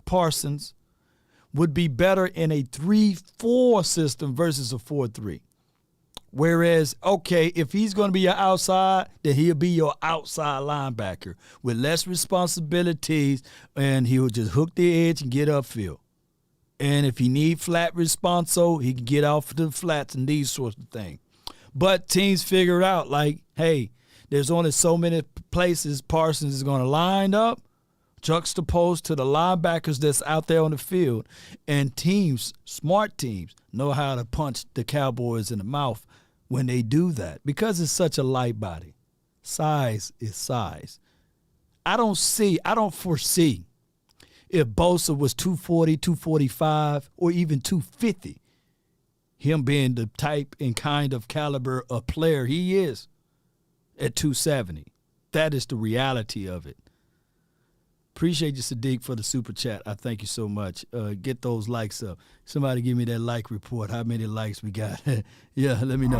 Parsons would be better in a 3-4 system versus a 4-3. Whereas, okay, if he's going to be your outside, then he'll be your outside linebacker with less responsibilities, and he'll just hook the edge and get upfield. And if he need flat responso, he can get off the flats and these sorts of things. But teams figure out, like, hey, there's only so many places Parsons is going to line up, juxtaposed to the linebackers that's out there on the field. And teams, smart teams, know how to punch the Cowboys in the mouth when they do that because it's such a light body. Size is size. I don't foresee if Bosa was 240, 245, or even 250, him being the type and kind of caliber of player he is at 270. That is the reality of it. Appreciate you, Sadiq, for the super chat. I thank you so much. Get those likes up. Somebody give me that like report. How many likes we got? Yeah, let me know.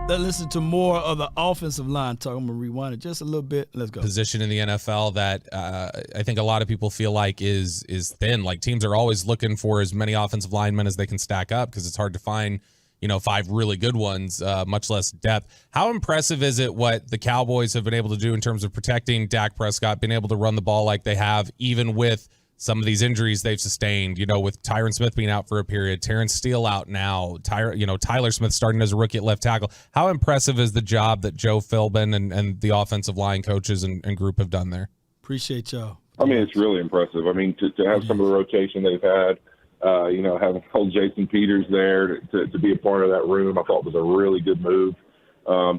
Let's listen to more of the offensive line talk. I'm going to rewind it just a little bit. Let's go. Position in the NFL that I think a lot of people feel like is thin. Like teams are always looking for as many offensive linemen as they can stack up because it's hard to find 5 really good ones, much less depth. How impressive is it what the Cowboys have been able to do in terms of protecting Dak Prescott, being able to run the ball like they have, even with some of these injuries they've sustained, with Tyron Smith being out for a period, Terrence Steele out now, Tyler Smith starting as a rookie at left tackle. How impressive is the job that Joe Philbin and the offensive line coaches and group have done there? Appreciate y'all. I mean, it's really impressive. I mean, to have some of the rotation they've had, having old Jason Peters there to be a part of that room, I thought was a really good move.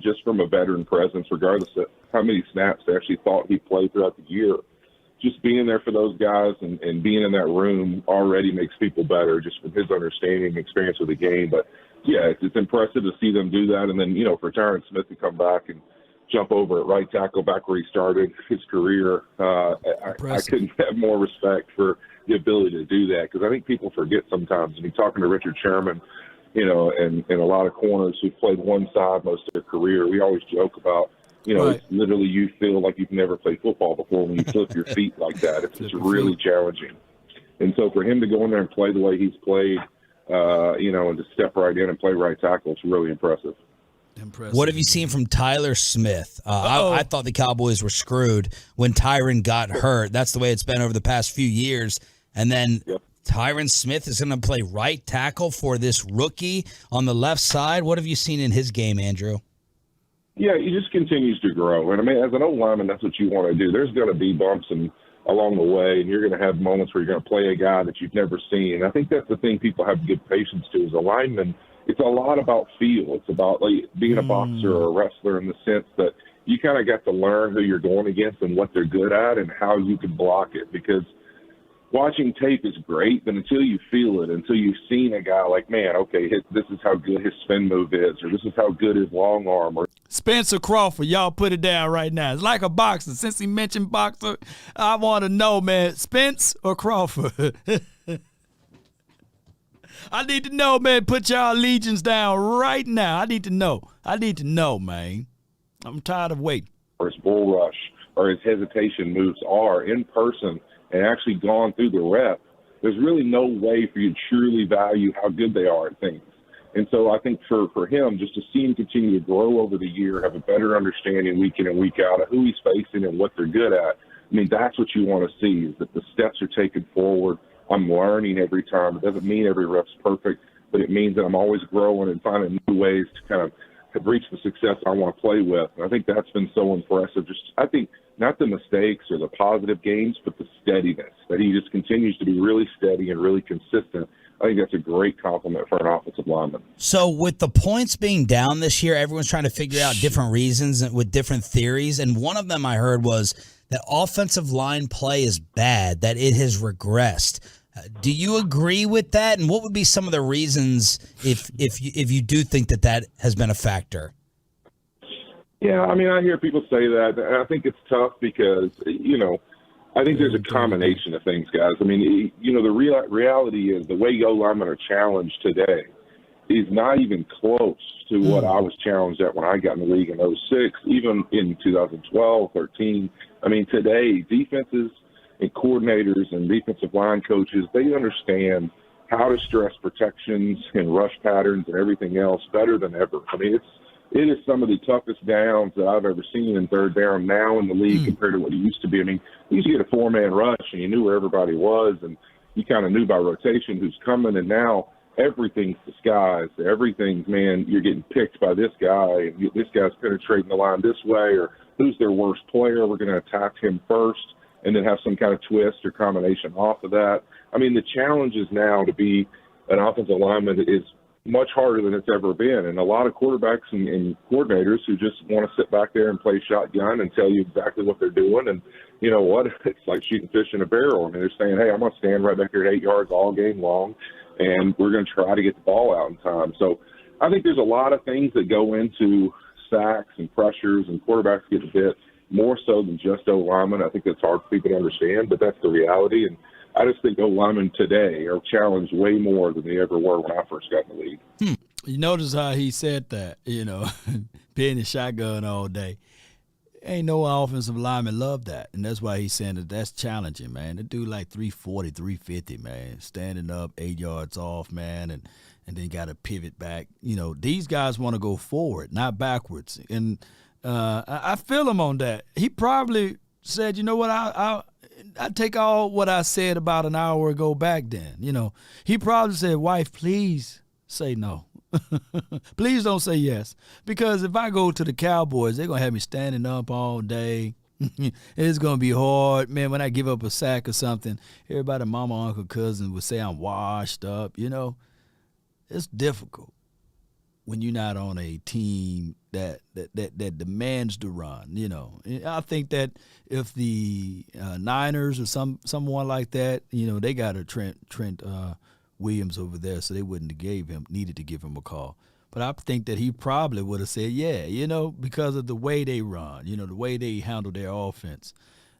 Just from a veteran presence, regardless of how many snaps they actually thought he played throughout the year. just being there for those guys and being in that room already makes people better just from his understanding and experience of the game. But, yeah, it's impressive to see them do that. And then, for Tyron Smith to come back and jump over at right tackle back where he started his career, I couldn't have more respect for the ability to do that, because I think people forget sometimes. I mean, talking to Richard Sherman, and a lot of corners who've played one side most of their career, we always joke about, Right. It's literally you feel like you've never played football before when you flip your feet like that. It's really challenging. And so for him to go in there and play the way he's played, and to step right in and play right tackle, it's really impressive. What have you seen from Tyler Smith? I thought the Cowboys were screwed when Tyron got hurt. That's the way it's been over the past few years. And then Tyron Smith is going to play right tackle for this rookie on the left side. What have you seen in his game, Andrew? Yeah, he just continues to grow. And, I mean, as an old lineman, that's what you want to do. There's going to be bumps along the way, and you're going to have moments where you're going to play a guy that you've never seen. And I think that's the thing people have to give patience to as a lineman. It's a lot about feel. It's about being a boxer or a wrestler in the sense that you kind of got to learn who you're going against and what they're good at and how you can block it. Because watching tape is great, but until you feel it, until you've seen a guy like, man, okay, this is how good his spin move is, or this is how good his long arm. Or Spencer Crawford, y'all put it down right now. It's like a boxer. Since he mentioned boxer, I want to know, man, Spence or Crawford? I need to know, man. Put y'all legions down right now. I need to know, man. I'm tired of waiting. Or his bull rush or his hesitation moves are in person and actually gone through the rep, there's really no way for you to truly value how good they are at things. And so I think for him, just to see him continue to grow over the year, have a better understanding week in and week out of who he's facing and what they're good at, I mean, that's what you want to see, is that the steps are taken forward. I'm learning every time. It doesn't mean every rep's perfect, but it means that I'm always growing and finding new ways to kind of reach the success I want to play with. And I think that's been so impressive. I think not the mistakes or the positive gains, but the steadiness, that he just continues to be really steady and really consistent. I think that's a great compliment for an offensive lineman. So with the points being down this year, everyone's trying to figure out different reasons with different theories. And one of them I heard was that offensive line play is bad, that it has regressed. Do you agree with that? And what would be some of the reasons if you do think that has been a factor? Yeah, I mean, I hear people say that. And I think it's tough because, I think there's a combination of things, guys. I mean, the reality is the way O linemen are challenged today is not even close to what I was challenged at when I got in the league in 2006, even in 2012, 13. I mean, today, defenses and coordinators and defensive line coaches, they understand how to stress protections and rush patterns and everything else better than ever. I mean, it is some of the toughest downs that I've ever seen in third down now in the league compared to what it used to be. I mean, you used to get a four-man rush and you knew where everybody was and you kind of knew by rotation who's coming, and now everything's disguised. Everything's, man, you're getting picked by this guy, and this guy's penetrating the line this way, or who's their worst player, we're going to attack him first, and then have some kind of twist or combination off of that. I mean, the challenge is now to be an offensive lineman is much harder than it's ever been. And a lot of quarterbacks and coordinators who just want to sit back there and play shotgun and tell you exactly what they're doing. And you know what? It's like shooting fish in a barrel. I mean, they're saying, hey, I'm going to stand right back here at 8 yards all game long, and we're going to try to get the ball out in time. So I think there's a lot of things that go into sacks and pressures, and quarterbacks get a bit more so than just O-linemen. I think that's hard for people to understand, but that's the reality. And I just think O-linemen today are challenged way more than they ever were when I first got in the league. You notice how he said that, being a shotgun all day. Ain't no offensive lineman love that. And that's why he's saying that's challenging, man. The dude like 340, 350, man, standing up 8 yards off, man, and then got to pivot back. These guys want to go forward, not backwards. And I feel him on that. He probably said, you know what, I take all what I said about an hour ago back then. He probably said, wife, please say no. Please don't say yes. Because if I go to the Cowboys, they're going to have me standing up all day. It's going to be hard. Man, when I give up a sack or something, everybody, mama, uncle, cousin would say I'm washed up. It's difficult. when you're not on a team that demands to run. You know, I think that if the Niners or someone like that, you know, they got a Trent Williams over there, so they wouldn't have needed to give him a call. But I think that he probably would have said, yeah, you know, because of the way they run, you know, the way they handle their offense.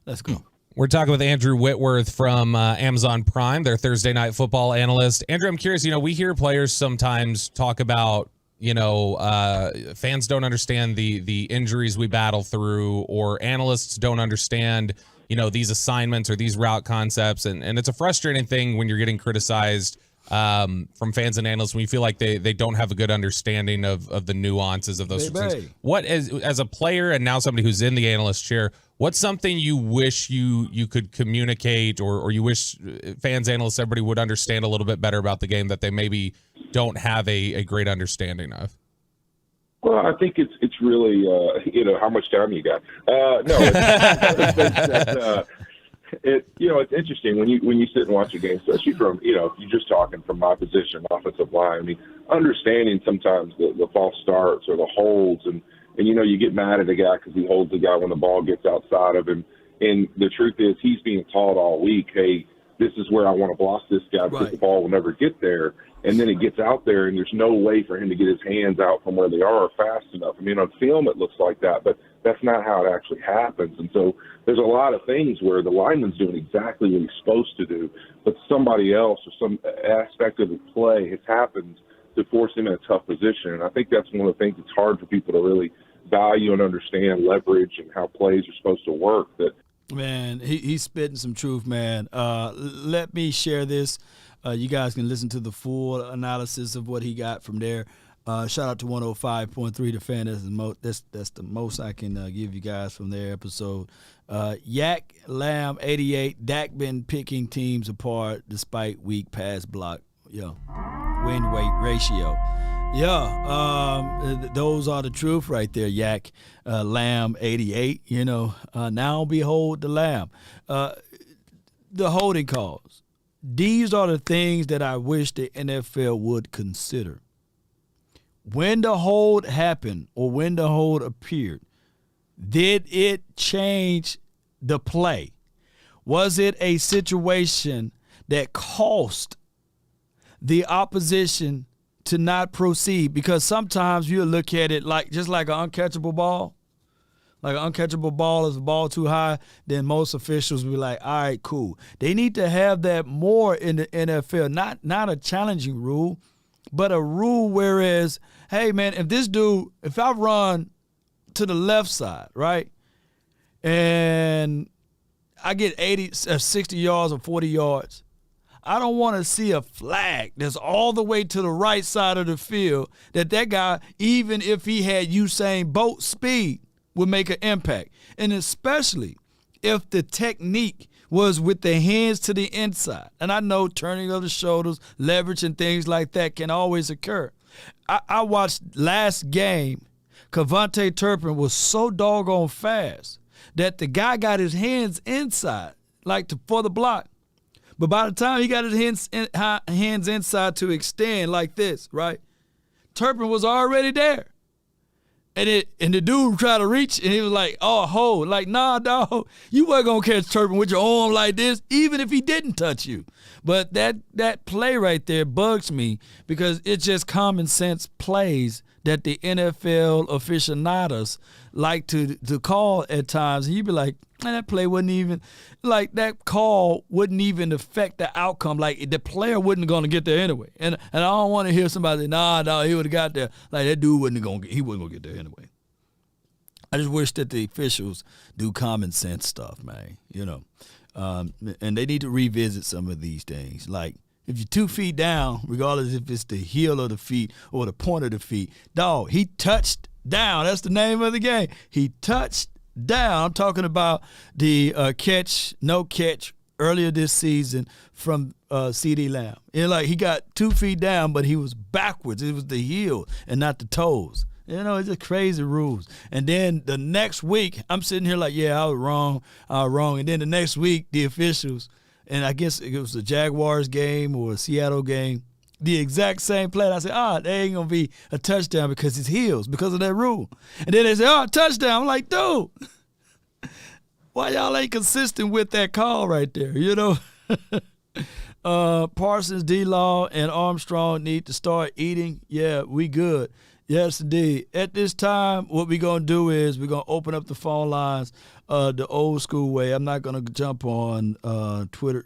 Let's go. We're talking with Andrew Whitworth from Amazon Prime, their Thursday Night Football analyst. Andrew, I'm curious, you know, we hear players sometimes talk about, you know, fans don't understand the injuries we battle through, or analysts don't understand, you know, these assignments or these route concepts. And it's a frustrating thing when you're getting criticized from fans and analysts when you feel like they don't have a good understanding of the nuances of those things. What, as a player and now somebody who's in the analyst chair, what's something you wish you could communicate or you wish fans, analysts, everybody would understand a little bit better about the game that they maybe don't have a great understanding of? Well, I think it's really, you know, how much time you got. It's interesting when you sit and watch a game, especially from, you know, if you're just talking from my position, offensive line. I mean, understanding sometimes the false starts or the holds, and you know, you get mad at a guy because he holds the guy when the ball gets outside of him. And the truth is, he's being taught all week, hey, this is where I want to block this guy because the ball will never get there. And then it gets out there, and there's no way for him to get his hands out from where they are fast enough. I mean, on film it looks like that, but that's not how it actually happens. And so there's a lot of things where the lineman's doing exactly what he's supposed to do, but somebody else or some aspect of the play has happened to force him in a tough position. And I think that's one of the things that's hard for people to really value and understand, leverage and how plays are supposed to work. That Man, he's spitting some truth, man. Let me share this. You guys can listen to the full analysis of what he got from there. Shout out to 105.3 The Fan. That's the most I can give you guys from their episode. Yak Lamb 88. Dak been picking teams apart despite weak pass block. Win weight ratio. Those are the truth right there, Yak Lamb 88. Now behold the Lamb. The holding calls. These are the things that I wish the NFL would consider. When the hold happened or when the hold appeared, did it change the play? Was it a situation that cost the opposition to not proceed? Because sometimes you'll look at it just like an uncatchable ball. Like an uncatchable ball is a ball too high, then most officials will be like, all right, cool. They need to have that more in the NFL. Not a challenging rule, but a rule whereas, hey, man, if I run to the left side, right, and I get 60 yards or 40 yards, I don't want to see a flag that's all the way to the right side of the field that guy, even if he had Usain Bolt speed, would make an impact. And especially if the technique was with the hands to the inside. And I know turning of the shoulders, leverage, and things like that can always occur. I watched last game, Cavante Turpin was so doggone fast that the guy got his hands inside, for the block. But by the time he got his hands inside to extend like this, right, Turpin was already there. And the dude tried to reach, and he was like, oh, hold. Like, nah, dog, you weren't going to catch Turpin with your arm like this, even if he didn't touch you. But that play right there bugs me because it's just common sense plays that the NFL aficionados like to call at times. And you'd be like, man, that play wouldn't even, that call wouldn't even affect the outcome. Like, the player wasn't going to get there anyway. And I don't want to hear somebody say, nah, he would have got there. Like, that dude wasn't going to get there anyway. I just wish that the officials do common sense stuff, man, and they need to revisit some of these things. Like, if you're 2 feet down, regardless if it's the heel of the feet or the point of the feet, dog, he touched down. That's the name of the game. He touched down. I'm talking about the no catch earlier this season from CeeDee Lamb. He got 2 feet down, but he was backwards. It was the heel and not the toes. It's just crazy rules. And then the next week, I'm sitting here like, yeah, I was wrong. And then the next week, the officials, and I guess it was the Jaguars game or a Seattle game, the exact same play. I said, they ain't going to be a touchdown because it's heels, because of that rule. And then they say, touchdown. I'm like, dude, why y'all ain't consistent with that call right there, you know? Parsons, D-Law, and Armstrong need to start eating. Yeah, we good. Yes, indeed. At this time, what we're going to do is we're going to open up the phone lines the old school way. I'm not going to jump on Twitter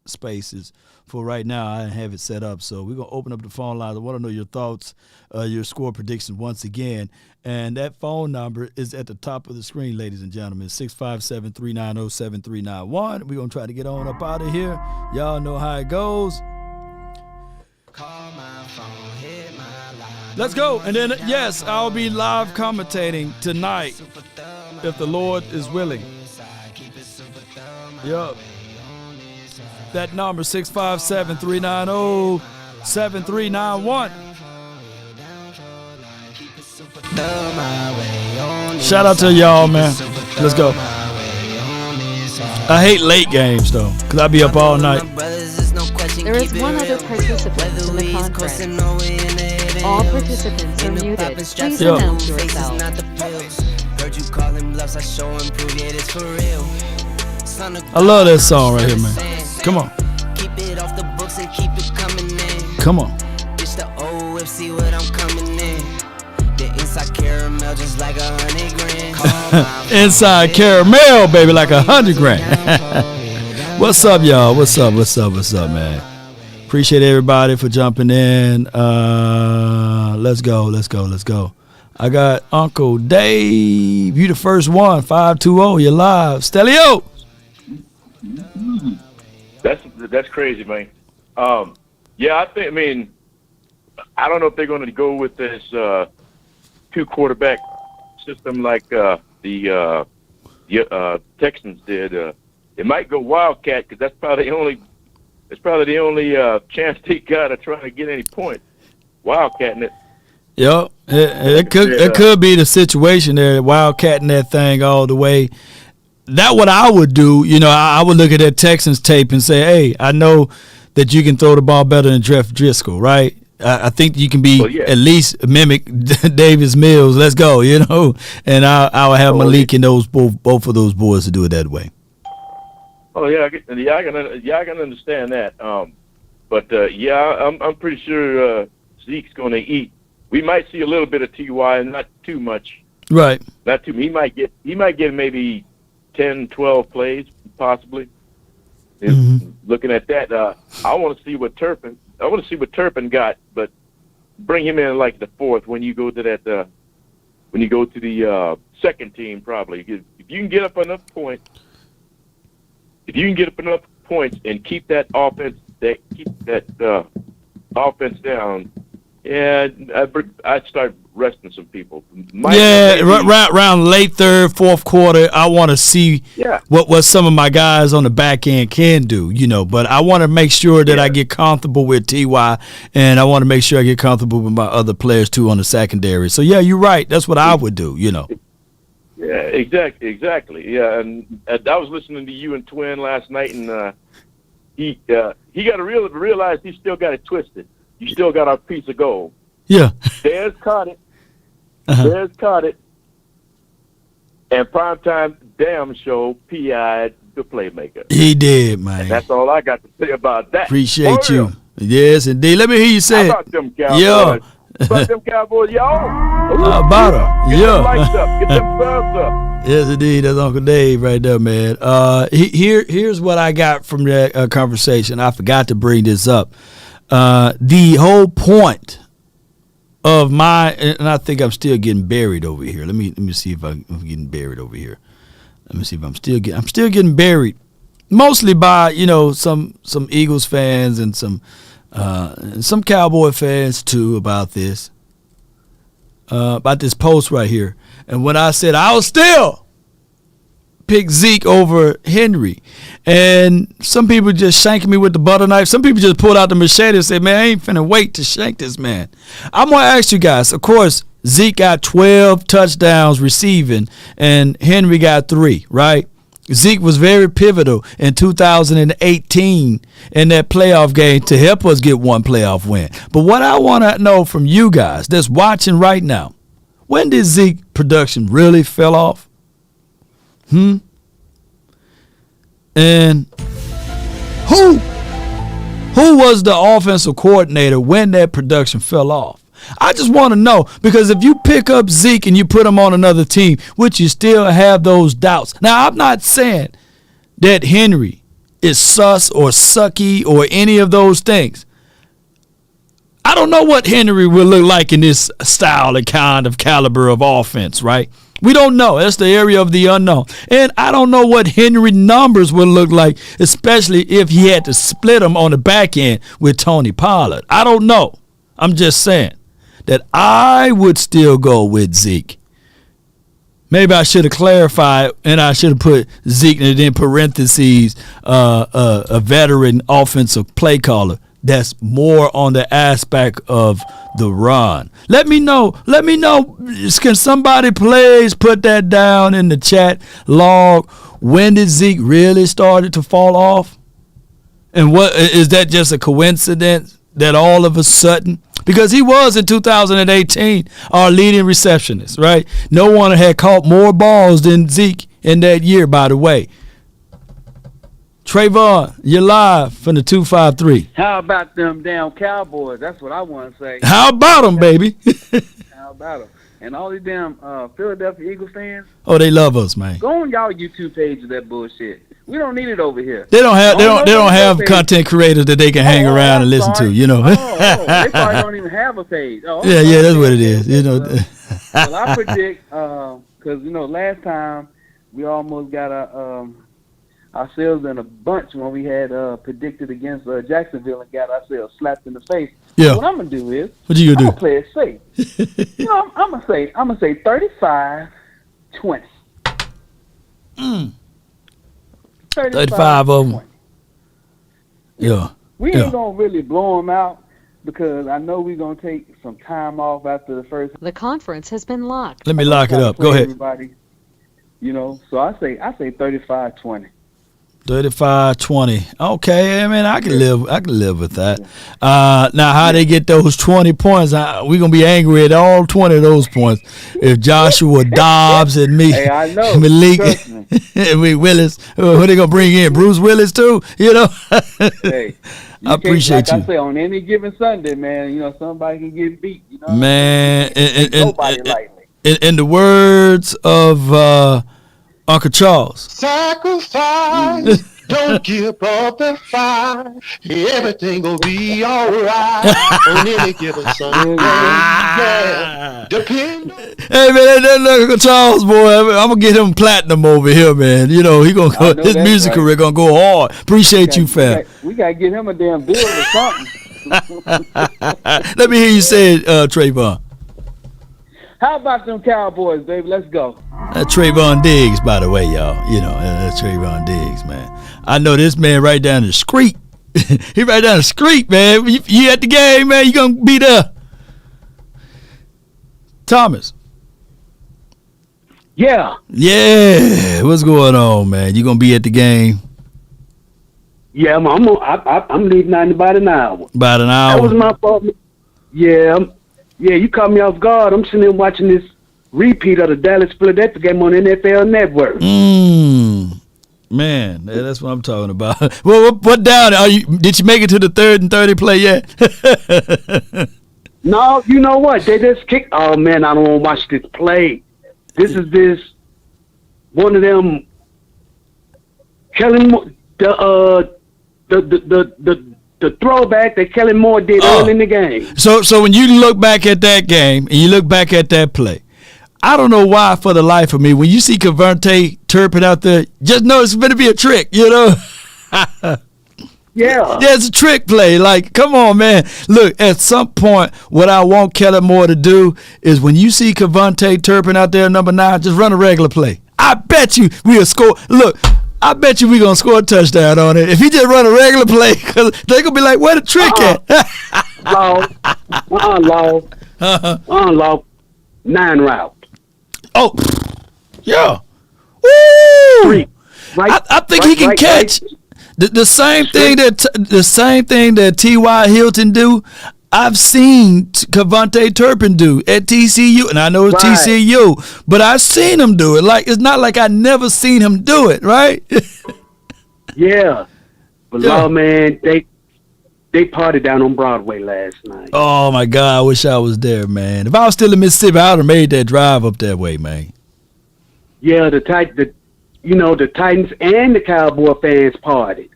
Spaces for right now. I have it set up. So we're going to open up the phone lines. I want to know your thoughts, your score predictions once again. And that phone number is at the top of the screen, ladies and gentlemen, 657-390-7391. We're going to try to get on up out of here. Y'all know how it goes. Let's go. And then, yes, I'll be live commentating tonight if the Lord is willing. Yup. That number, 657-390-7391. Shout out to y'all, man. Let's go. I hate late games, though, because I'll be up all night. There is one other participant in the conference. All participants are muted. Please announce yourself. I love that song right here, man. Come on. Come on. It's the OFC what I'm coming in. The inside caramel just like 100 grand. Inside caramel, baby, like 100 grand. What's up, y'all? What's up, man? Appreciate everybody for jumping in. Let's go. I got Uncle Dave. You the first one. 520. You're live. Stelio. That's crazy, man. Yeah, I mean, I don't know if they're going to go with this two quarterback system like the Texans did. It might go Wildcat because that's probably the only chance they got of trying to get any points. Wildcatting it. Yep, it could be the situation there, wildcatting that thing all the way. That's what I would do. You know, I would look at that Texans tape and say, hey, I know that you can throw the ball better than Jeff Driscoll, right? I think you can be at least mimic Davis Mills. Let's go, you know. And I would have Malik and those both of those boys to do it that way. Oh yeah, I can understand that. But I'm pretty sure Zeke's going to eat. We might see a little bit of Ty, not too much. Right. Not too. He might get maybe 10, 12 plays possibly. Looking at that, I want to see what Turpin got, but bring him in like the fourth when you go to that. When you go to the second team, probably if you can get up enough points. If you can get up enough points and keep that offense down, yeah, I'd start resting some people. Around late third, fourth quarter, I want to see what some of my guys on the back end can do, you know. But I want to make sure that I get comfortable with Ty, and I want to make sure I get comfortable with my other players too on the secondary. So yeah, you're right. That's what I would do, you know. Yeah, exactly. Yeah, and I was listening to you and Twin last night, and he got to realize he still got it twisted. You still got our piece of gold. Yeah. Bears caught it. Bears caught it. And primetime damn show PI'd the playmaker. He did, man. And that's all I got to say about that. Appreciate you. Yes, indeed. Let me hear you say How about them Cowboys? Yeah. About them Cowboys, y'all. About them. Get them lights up. Get them thumbs up. Yes, indeed. That's Uncle Dave right there, man. Here's what I got from that conversation. I forgot to bring this up. The whole point of and I think I'm still getting buried over here. Let me see if I'm getting buried over here. Let me see if I'm still getting buried, mostly by, you know, some Eagles fans and some Cowboy fans too about this post right here. And when I said I was still pick Zeke over Henry, and some people just shanking me with the butter knife. Some people just pulled out the machete and said, man, I ain't finna wait to shank this man. I'm going to ask you guys, of course, Zeke got 12 touchdowns receiving, and Henry got 3, right? Zeke was very pivotal in 2018 in that playoff game to help us get one playoff win. But what I want to know from you guys that's watching right now, when did Zeke production really fell off? And who was the offensive coordinator when that production fell off? I just want to know, because if you pick up Zeke and you put him on another team, which you still have those doubts. Now, I'm not saying that Henry is sus or sucky or any of those things. I don't know what Henry will look like in this style and kind of caliber of offense, right? We don't know. That's the area of the unknown. And I don't know what Henry numbers will look like, especially if he had to split them on the back end with Tony Pollard. I don't know. I'm just saying that I would still go with Zeke. Maybe I should have clarified, and I should have put Zeke and then parentheses a veteran offensive play caller that's more on the aspect of the run. Let me know. Can somebody please put that down in the chat log? When did Zeke really started to fall off? And what is that, just a coincidence that all of a sudden? Because he was in 2018 our leading receptionist, right? No one had caught more balls than Zeke in that year, by the way. Trayvon, you're live from the 253. How about them damn Cowboys? That's what I want to say. How about them, baby? How about them? And all these damn Philadelphia Eagles fans. Oh, they love us, man. Go on y'all YouTube page with that bullshit. We don't need it over here. They don't have content creators that they can hang around and listen to, you know. They probably don't even have a page. Yeah, that's what it is. You know. Well, I predict, because last time we almost got ourselves in a bunch when we had predicted against Jacksonville and got ourselves slapped in the face. Yeah. So what I'm gonna do is, what you gonna do? I'm gonna play it safe. I'm gonna say 35-20. 35 of them. Yeah. We ain't gonna really blow them out because I know we're gonna take some time off after the first. The conference has been locked. Let me lock it up. Go ahead. Everybody, so I say 35-20. 35-20. Okay, I mean I can live with that. Now how they get those 20 points? We're gonna be angry at all 20 of those points. If Joshua Dobbs and me, hey, I know. Malik and Willis, who they gonna bring in? Bruce Willis too? Hey, I appreciate you. Like I say, on any given Sunday, man, somebody can get beat. Man, nobody lightly. In the words of Uncle Charles. Sacrifice, don't give up the fight. Everything will be all right on any given Sunday. Yeah, depend on. Hey man, that Uncle Charles boy, I'm gonna get him platinum over here, man. He gonna go. His music career gonna go hard. Appreciate you, fam. We gotta get him a damn deal or something. Let me hear you say it, Trayvon. How about them Cowboys, baby? Let's go. Trayvon Diggs, by the way, y'all. That's Trayvon Diggs, man. I know this man right down the street. He right down the street, man. You at the game, man. You gonna be there. Thomas. Yeah. Yeah. What's going on, man? You gonna be at the game? Yeah, I'm leaving out in about an hour. About an hour. That was my fault. Yeah. Yeah, you caught me off guard. I'm sitting there watching this repeat of the Dallas-Philadelphia game on NFL Network. Man, that's what I'm talking about. Well, what down? Did you make it to the 3rd and 30 play yet? No, you know what? They just kicked. Oh man, I don't want to watch this play. This is one of them. Kellen, the throwback that Kellen Moore did early in the game. So when you look back at that game and you look back at that play, I don't know why for the life of me, when you see Cavante Turpin out there, just know it's going to be a trick, Yeah. Yeah, it's a trick play. Like, come on, man. Look, at some point, what I want Kellen Moore to do is when you see Cavante Turpin out there, number 9, just run a regular play. I bet you we'll score. Look, I bet you we're going to score a touchdown on it. If he just run a regular play, because they're going to be like, where the trick at? Law. 9 route. Oh, yeah. Woo! I think he can catch. The same thing that T.Y. Hilton do. I've seen Cavante Turpin do at TCU, and I know it's TCU, but I've seen him do it. Like, it's not like I never seen him do it, right? Yeah, but man, they partied down on Broadway last night. Oh my God, I wish I was there, man. If I was still in Mississippi, I would have made that drive up that way, man. Yeah, the Titans and the Cowboy fans partied.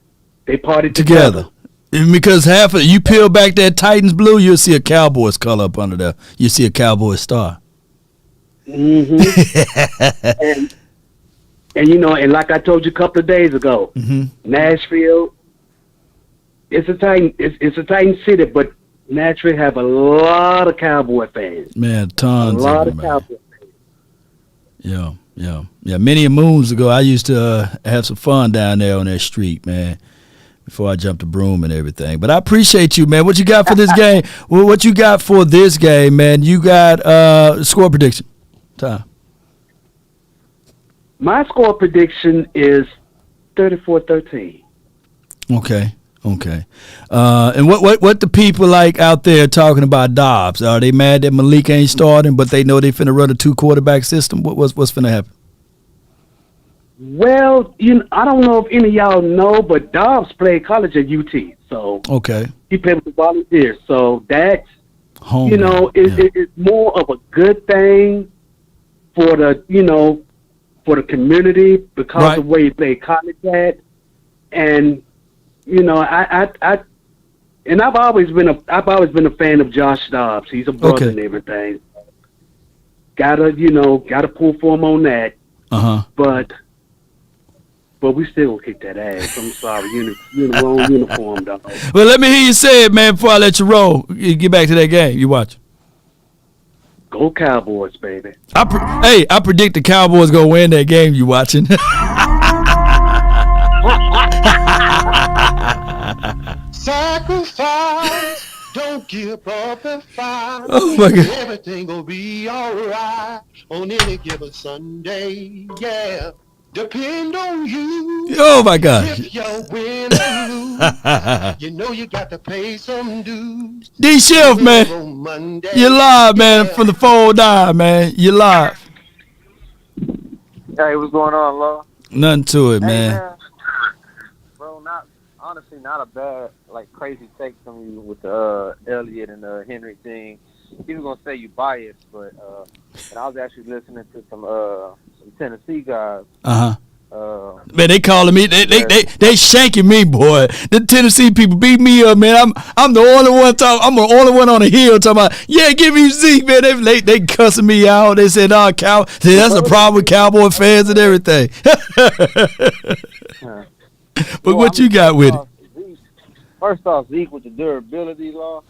They partied together. Because you peel back that Titans blue, you'll see a Cowboys color up under there. You see a Cowboys star. Mm-hmm. and like I told you a couple of days ago, Nashville, it's a Titan city, but Nashville have a lot of Cowboy fans. Man, tons. A lot of Cowboy fans. Yeah. Many moons ago, I used to have some fun down there on that street, man. Before I jumped the broom and everything. But I appreciate you, man. What you got for this game? Well, what you got for this game, man? You got score prediction. Time. My score prediction is 34-13. Okay. And what the people like out there talking about Dobbs? Are they mad that Malik ain't starting, but they know they finna run a 2-quarterback system? What's finna happen? Well, I don't know if any of y'all know, but Dobbs played college at UT, so he played with the Volunteers. So that's it's more of a good thing for the for the community because of where he played college at, and I've always been a fan of Josh Dobbs. He's a brother and everything. Gotta pull for him on that. But we still gonna kick that ass. I'm sorry, wrong uniform, dog. Well, let me hear you say it, man, before I let you roll. You get back to that game. You watch. Go Cowboys, baby. I predict the Cowboys gonna win that game. You watching? Sacrifice, don't give up and fight. Oh my God. Everything will be alright on any given Sunday. Yeah. Depend on you. Oh my God! If you win or lose, you got to pay some dues. D Shift, man, you live, man, from the fold down, man. You live. Hey, what's going on, Law? Nothing to it, man. Bro, honestly, not a bad, crazy take from you with the Elliott and the Henry thing. He was gonna say you biased, but and I was actually listening to some Tennessee guys. Man, they calling me. They shanking me, boy. The Tennessee people beat me up, man. I'm the only one I'm the only one on the hill talking about. Yeah, give me Zeke, man. They cussing me out. They said, "Oh, that's the problem with Cowboy fans and everything." But what you got with it? First off, Zeke with the durability, Law.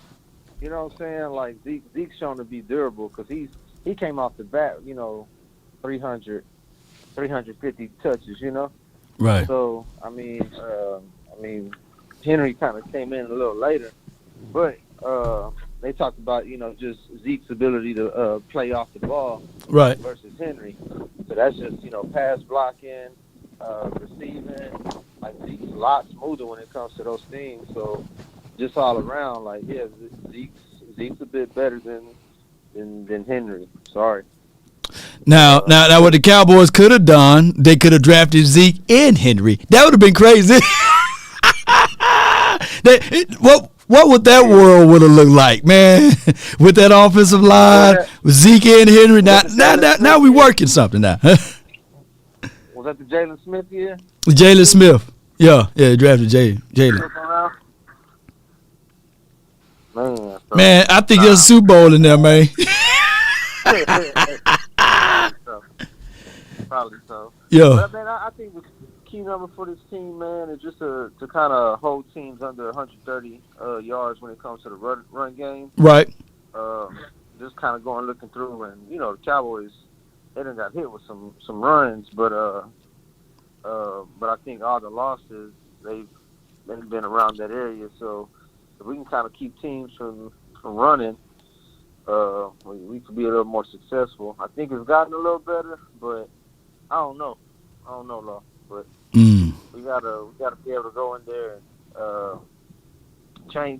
You know what I'm saying? Like Zeke's shown to be durable because he came off the bat, 350 touches, Right. So I mean, Henry kind of came in a little later, but they talked about just Zeke's ability to play off the ball, right, versus Henry. So that's just pass blocking, receiving. Like Zeke's a lot smoother when it comes to those things. So just all around, Zeke's a bit better than Henry. Sorry. Now, what the Cowboys could have done, they could have drafted Zeke and Henry. That would have been crazy. What would that world would have looked like, man? With that offensive line, with Zeke and Henry. Now we working something now. Was that the Jalen Smith year? Jalen Smith. Yeah, they drafted Jalen. Man, I think there's a Super Bowl in there, man. Probably so. Yeah. But, man, I think the key number for this team, man, is just to kind of hold teams under 130 yards when it comes to the run game. Right. Just kind of looking through, and the Cowboys, they done got hit with some runs, but I think all the losses they've been around that area. So if we can kind of keep teams from running, we could be a little more successful. I think it's gotten a little better, but I don't know, Law. but Mm. we gotta be able to go in there and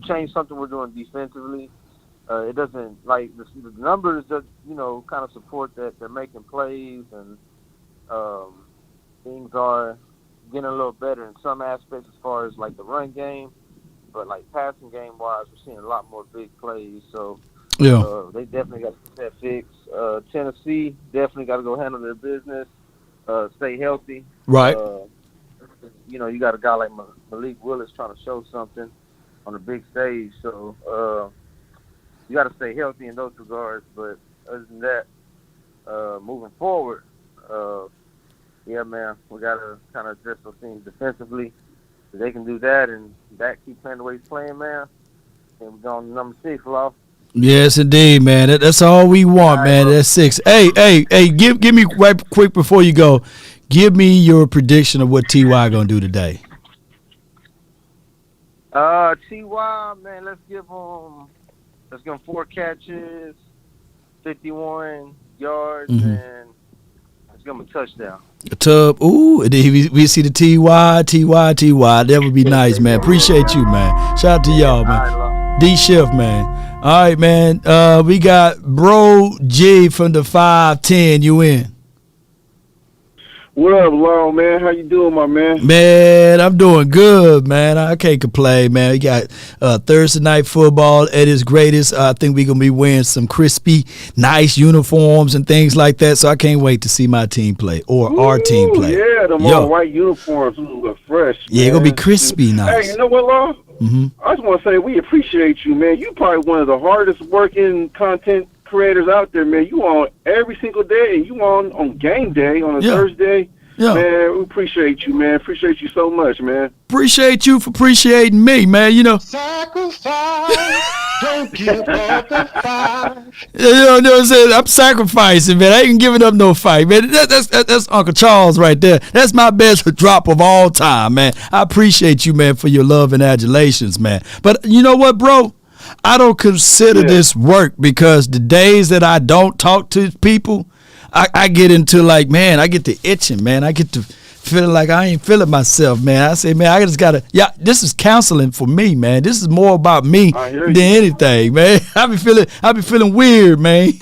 change something we're doing defensively. It doesn't like the numbers that kind of support that they're making plays and things are getting a little better in some aspects as far as like the run game, but like passing game wise, we're seeing a lot more big plays. So they definitely got to get that fixed. Tennessee definitely got to go handle their business, stay healthy. Right. You got a guy like Malik Willis trying to show something on the big stage. So you got to stay healthy in those regards. But other than that, moving forward, yeah, man, we got to kind of address those things defensively. If they can do that and that keep playing the way he's playing, man, and we're going to number 6, Law. Yes, indeed, man. That's all we want, man. That's 6. Hey, give me right quick before you go. Give me your prediction of what T.Y. gonna do today. T.Y., man, let's give him 4 catches, 51 yards, and let's give him a touchdown. A tub. Ooh, and then we see the T.Y. That would be nice, man. Appreciate you, man. Shout out to y'all, man. D Shift, man. All right, man. We got Bro G from the 510. You in? What up, Long, man? How you doing, my man? Man, I'm doing good, man. I can't complain, man. We got Thursday night football at its greatest. I think we're going to be wearing some crispy, nice uniforms and things like that, so I can't wait to see my team play or our team play. Yeah, them all white uniforms look fresh. Yeah, it's going to be crispy nice. Hey, you know what, Long? I just want to say we appreciate you, man. You probably one of the hardest working content creators out there, man. You on every single day, and you on game day on a Thursday. Yeah. Man, we appreciate you, man. Appreciate you so much, man. Appreciate you for appreciating me, man. Sacrifice, don't give up the fight. You know what I'm saying? I'm sacrificing, man. I ain't giving up no fight, man. That's Uncle Charles right there. That's my best drop of all time, man. I appreciate you, man, for your love and adulations, man. But you know what, bro? I don't consider this work because the days that I don't talk to people, I get into like, man, I get to itching, man. I get to feeling like I ain't feeling myself, man. I say, man, I just got to, this is counseling for me, man. This is more about me than anything, man. I be feeling weird, man.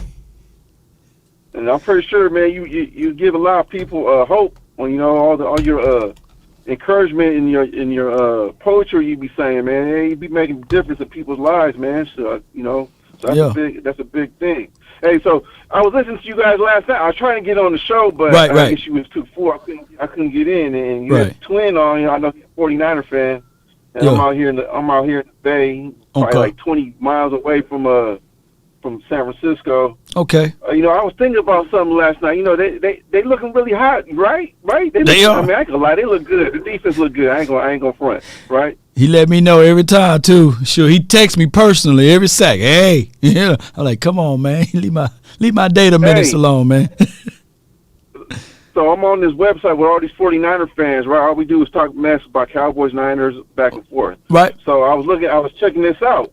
And I'm pretty sure, man, you give a lot of people hope when, all your encouragement in your poetry you be saying, man. Hey, you be making a difference in people's lives, man. So that's a big thing. Hey, so I was listening to you guys last night. I was trying to get on the show, but I guess you was too full. I couldn't get in, and you had a twin on. I know you're a 49er fan, and I'm out here in the Bay, probably like 20 miles away from San Francisco. Okay. I was thinking about something last night. They looking really hot, right? They are. I mean, I ain't gonna lie, they look good. The defense look good. I ain't gonna front, right? He let me know every time too. Sure, he texts me personally every second. Hey, I'm like, come on, man, leave my data minutes alone, man. So I'm on this website with all these 49er fans, right? All we do is talk mess about Cowboys, Niners, back and forth. Right. So I was checking this out.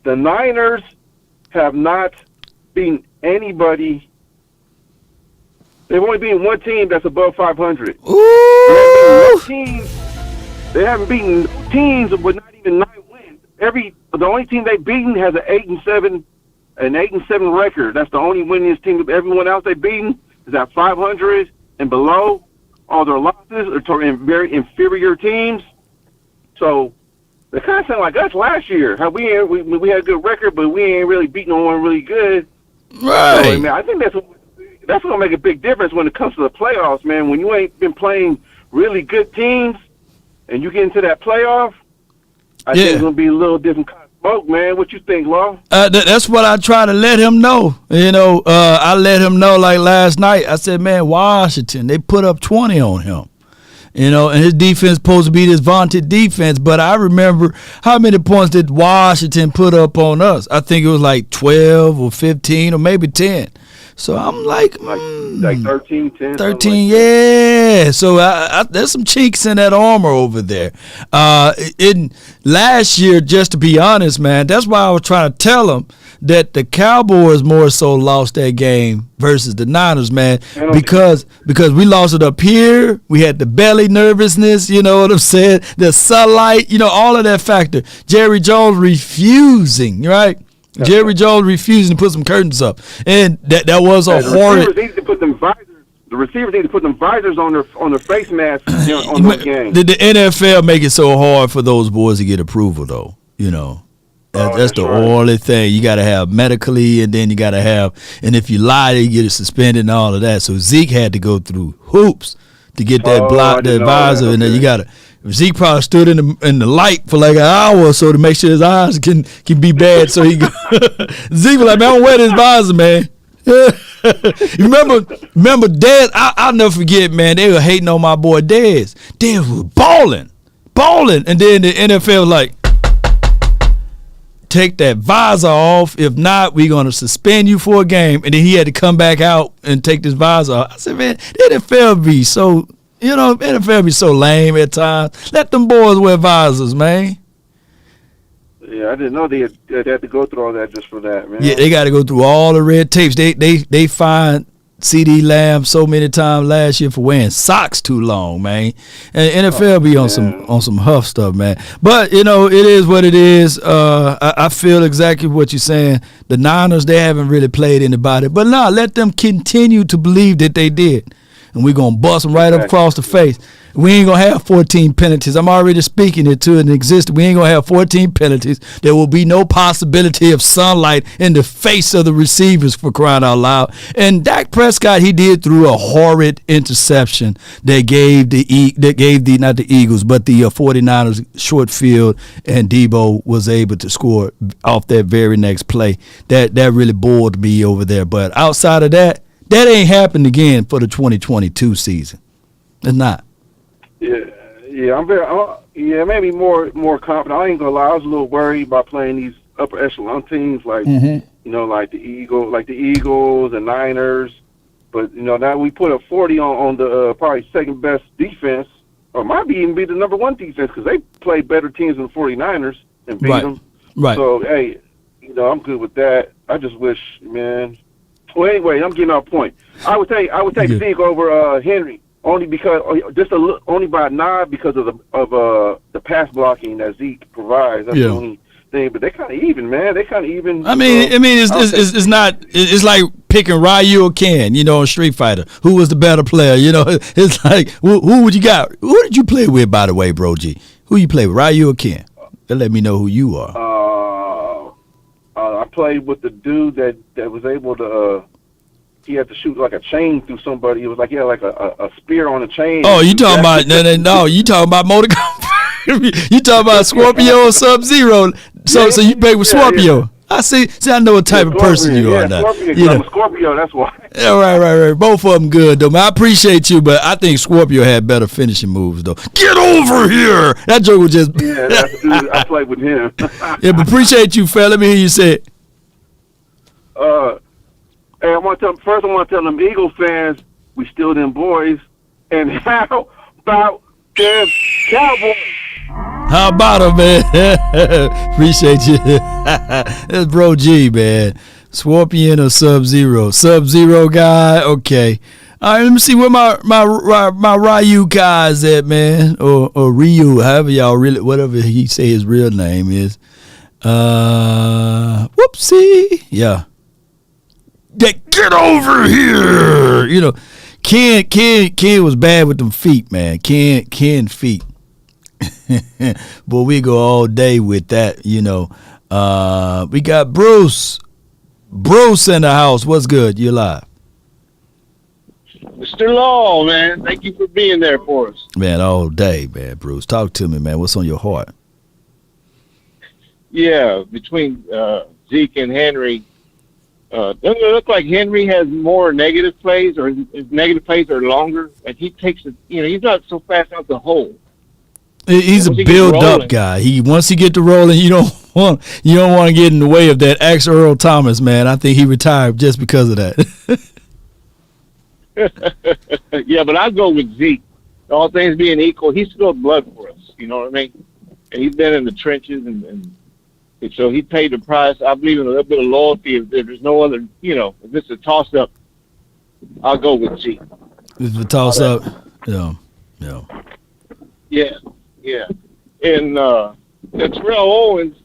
The Niners have not beaten anybody. They've only beaten one team that's above 500. Ooh. They haven't beaten teams with not even 9 wins. The only team they've beaten has an 8-7 record. That's the only winningest team. Everyone else they've beaten is at 500 and below. All their losses are to very inferior teams. So they kind of sound like us last year. How we had a good record, but we ain't really beating no one really good. Right. So, man, I think that's gonna make a big difference when it comes to the playoffs, man. When you ain't been playing really good teams and you get into that playoff, I think it's gonna be a little different kind of smoke, man. What you think, Law? That's what I try to let him know. I let him know like last night. I said, man, Washington, they put up 20 on him. And his defense supposed to be this vaunted defense, but I remember how many points did Washington put up on us? I think it was like 12 or 15 or maybe 10. So I'm like, like 13, 10. 13, yeah. So there's some cheeks in that armor over there. In last year, just to be honest, man, that's why I was trying to tell them that the Cowboys more so lost that game versus the Niners, man, because we lost it up here. We had the belly nervousness, you know what I'm saying? The sunlight, you know, all of that factor. Jerry Jones refusing, right? Jerry Jones refusing to put some curtains up, and that was a horrid. The receivers need to put them visors on their face masks on those games. The NFL make it so hard for those boys to get approval, though. You know, that's the only thing. You got to have medically, and then you got to have, and if you lie, you get it suspended and all of that. So Zeke had to go through hoops to get that visor, and then you got to. Zeke probably stood in the light for like an hour or so to make sure his eyes can be bad. So he Zeke was like, man, I don't wear this visor, man. remember Dez? I'll never forget, man. They were hating on my boy Dez. Dez was balling, and then the NFL was like, take that visor off. If not, we're gonna suspend you for a game. And then he had to come back out and take this visor off. I said, man, the NFL be so. You know, NFL be so lame at times. Let them boys wear visors, man. Yeah, I didn't know they had to go through all that just for that, man. Yeah, they got to go through all the red tapes. They fined CD Lamb so many times last year for wearing socks too long, man. And NFL be on some huff stuff, man. But you know, it is what it is. I feel exactly what you're saying. The Niners, they haven't really played anybody, but nah, let them continue to believe that they did. And we're going to bust them right up across the face. We ain't going to have 14 penalties. I'm already speaking it to an existence. We ain't going to have 14 penalties. There will be no possibility of sunlight in the face of the receivers, for crying out loud. And Dak Prescott, he did through a horrid interception that gave not the Eagles, but the 49ers short field, and Debo was able to score off that very next play. That really bored me over there. But outside of that, that ain't happened again for the 2022 season. It's not. Yeah, I'm maybe more confident. I ain't gonna lie, I was a little worried about playing these upper echelon teams like you know, like the Eagles and Niners. But you know, now we put a 40 on the probably second best defense, or might even be the number one defense, because they play better teams than the 49ers and beat them. Right. So hey, you know, I'm good with that. I just wish, man. Well, anyway, I'm getting off point. I would take Zeke over Henry only because only by a nod because of the pass blocking that Zeke provides. That's the only thing. But they kind of even, man. They kind of even. I mean, it's not. It's like picking Ryu or Ken, you know, in Street Fighter. Who was the better player? You know, it's like who would you got? Who did you play with, by the way, bro? G? Who you play with, Ryu or Ken? They'll let me know who you are. I played with the dude that was able to. He had to shoot like a chain through somebody. It was like he had like a spear on a chain. Oh, you talking about no? You talking about Mortal Kombat? You talking about Scorpio or Sub-Zero? So you play with Scorpio. Yeah. I see. I know what type of person you are now. I'm a Scorpio. That's why. Yeah, right. Both of them good though, man. I appreciate you, but I think Scorpio had better finishing moves though. Get over here. That joke was just. Yeah, that's the dude. I played with him. Yeah, but appreciate you, fella. Let me hear you say it. Hey, I want to tell them Eagle fans, we still them boys. And how about them Cowboys? How about them, man? Appreciate you. That's Bro G, man. Scorpion or Sub-Zero? Sub-Zero guy? Okay. All right, let me see where my Ryu guy is at, man. Or Ryu, however y'all really, whatever he say his real name is. Whoopsie. Yeah. Get over here. You know, Ken was bad with them feet, man. Ken feet. Boy, we go all day with that, you know. We got Bruce in the house. What's good? You live. Mr. Law, man. Thank you for being there for us. Man, all day, man, Bruce. Talk to me, man. What's on your heart? Yeah, between Zeke and Henry, doesn't it look like Henry has more negative plays, or his negative plays are longer? Like he takes it, you know, he's not so fast out the hole. He's a build-up guy. Once he get to rolling, you don't want to get in the way of that. Ask Earl Thomas, man. I think he retired just because of that. Yeah, but I go with Zeke. All things being equal, he spilled blood for us. You know what I mean? And he's been in the trenches, and so he paid the price. I believe in a little bit of loyalty. If there's no other, if it's a toss-up, I'll go with Zeke. It's a toss-up. Yeah. And Terrell Owens,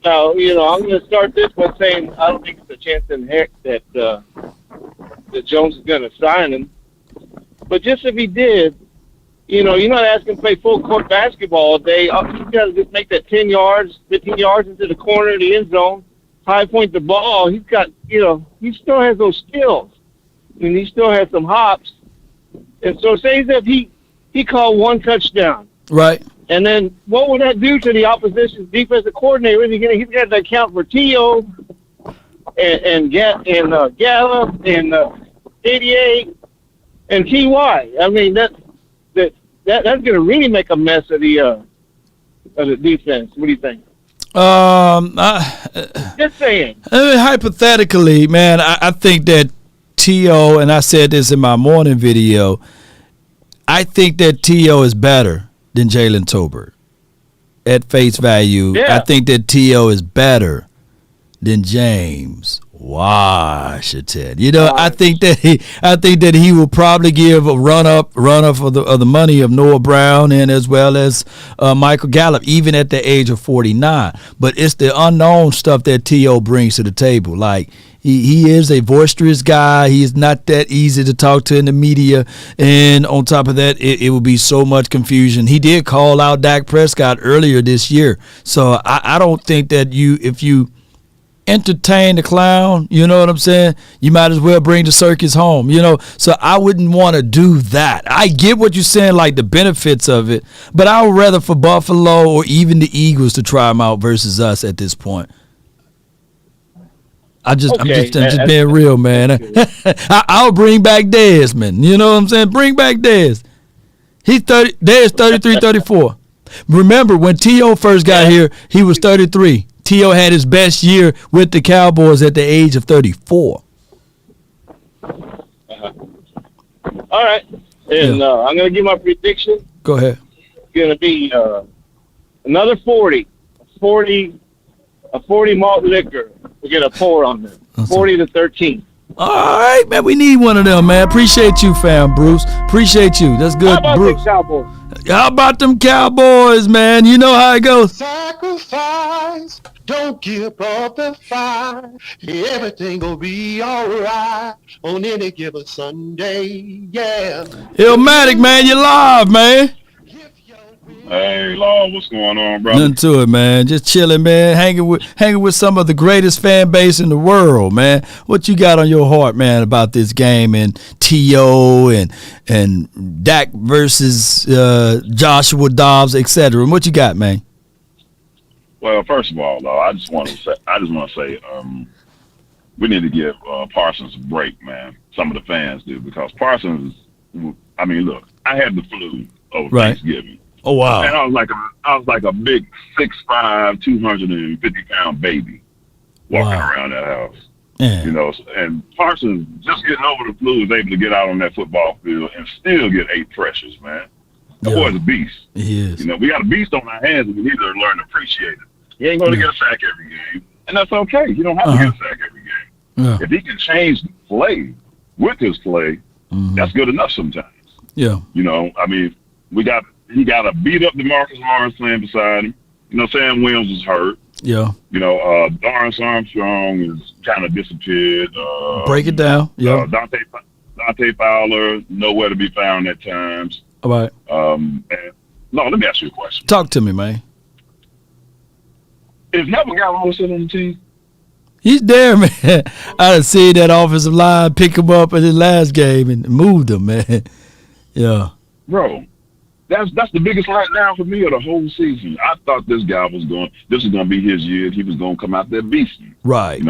now, I'm going to start this by saying I don't think it's a chance in heck that Jones is going to sign him. But just if he did, you're not asking to play full court basketball all day. You got to just make that 10 yards, 15 yards into the corner of the end zone, high point the ball. He's got, he still has those skills. And he still has some hops. And so say that he called one touchdown. Right. And then what would that do to the opposition's defensive coordinator? He's got to account for T.O. and Gallup and 88 and T.Y. I mean, that's going to really make a mess of the defense. What do you think? Just saying. Hypothetically, man, I think that T.O., and I said this in my morning video, I think that T.O. is better than Jalen Tolbert. At face value, I think that T.O. is better than James Washington. I think that he will probably give a run up for the money of Noah Brown and as well as Michael Gallup, even at the age of 49. But it's the unknown stuff that T.O. brings to the table. Like he is a boisterous guy. He is not that easy to talk to in the media. And on top of that, it will be so much confusion. He did call out Dak Prescott earlier this year. So I don't think that if you entertain the clown, you know what I'm saying, you might as well bring the circus home, so I wouldn't want to do that. I get what you're saying, like the benefits of it, but I would rather for Buffalo or even the Eagles to try him out versus us at this point. I'm just being real, man. I'll bring back Desmond, you know what I'm saying, bring back Dez. He's 30, Dez 33, 34. Remember when T.O. first got here, he was 33. T.O. had his best year with the Cowboys at the age of 34. All right. And I'm going to give my prediction. Go ahead. It's going to be another 40 malt liquor. We get a pour on them. 40-13. All right, man. We need one of them, man. Appreciate you, fam, Bruce. Appreciate you. That's good, How about Bruce. the Cowboys? How about them Cowboys, man? You know how it goes. Sacrifice, don't give up the fight. Everything will be all right on any given Sunday, yeah. Illmatic, man, you live, man. Hey, Law, what's going on, brother? Nothing to it, man. Just chilling, man. Hanging with some of the greatest fan base in the world, man. What you got on your heart, man, about this game and T.O. and Dak versus Joshua Dobbs, etc. What you got, man? Well, first of all, Law, I just want to say, we need to give Parsons a break, man. Some of the fans do, because Parsons. I mean, look, I had the flu over Thanksgiving. Oh wow! And I was like a big 6'5", 250-pound baby walking around that house. Yeah. And Parsons, just getting over the flu, is able to get out on that football field and still get 8 pressures, man. That boy's a beast. He is. We got a beast on our hands, and we need to learn to appreciate it. He ain't going to get a sack every game, and that's okay. You don't have to get a sack every game. Yeah. If he can change the play with his play, that's good enough sometimes. Yeah. I mean, he got to beat up DeMarcus Lawrence playing beside him. Sam Williams is hurt. Yeah. Dorrance Armstrong is kind of disappeared. Break it down. Yeah. Dante Fowler, nowhere to be found at times. All right. Let me ask you a question. Talk to me, man. Is Neville Gallo still on the team? He's there, man. I done seen that offensive line pick him up in his last game and moved him, man. Yeah. Bro, that's the biggest letdown for me of the whole season. I thought this guy this was going to be his year. He was going to come out there beasting. Right.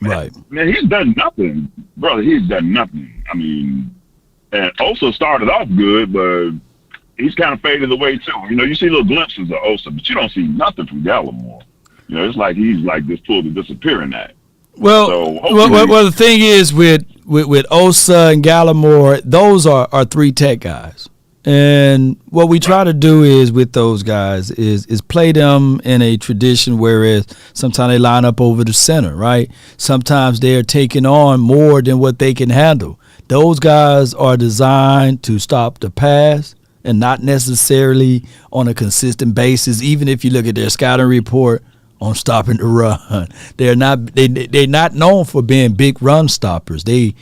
Right. Man, he's done nothing. Brother, he's done nothing. I mean, and Osa started off good, but he's kind of faded away too. You see little glimpses of Osa, but you don't see nothing from Gallimore. It's like he's like this pulled a disappearing act. Well, So well, the thing is with Osa and Gallimore, those are 3 tech guys. And what we try to do is with those guys is play them in a tradition, whereas sometimes they line up over the center, right? Sometimes they're taking on more than what they can handle. Those guys are designed to stop the pass and not necessarily on a consistent basis. Even if you look at their scouting report on stopping the run, they're not known for being big run stoppers. They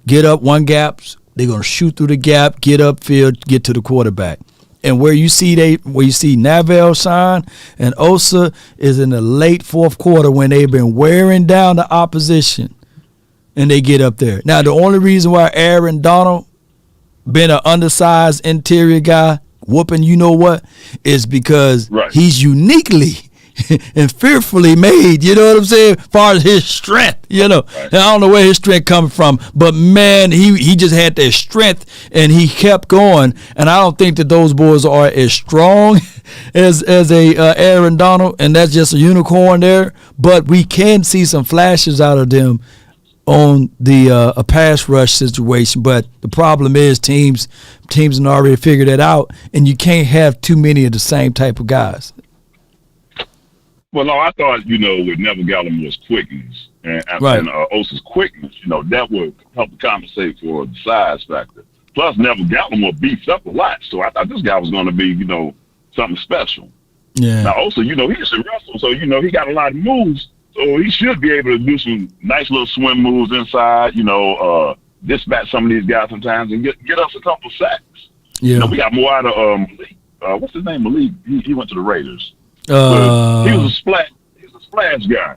get up, one gaps. They're gonna shoot through the gap, get upfield, get to the quarterback. And where you see Navell shine and Osa is in the late fourth quarter when they've been wearing down the opposition, and they get up there. Now the only reason why Aaron Donald been an undersized interior guy whooping is because he's uniquely and fearfully made, you know what I'm saying, as far as his strength, And I don't know where his strength comes from, but man, he just had that strength and he kept going. And I don't think that those boys are as strong as a Aaron Donald, and that's just a unicorn there. But we can see some flashes out of them on the a pass rush situation. But the problem is teams have already figured it out, and you can't have too many of the same type of guys. Well, no, I thought, with Neville Gallimore's quickness and Osa's quickness, that would help to compensate for the size factor. Plus, Neville Gallimore beefed up a lot, so I thought this guy was going to be, something special. Yeah. Now, Osa, he should wrestle, so, he got a lot of moves, so he should be able to do some nice little swim moves inside, dispatch some of these guys sometimes and get us a couple of sacks. Yeah. We got more out of Malik. What's his name? Malik. He went to the Raiders. He was a splash guy,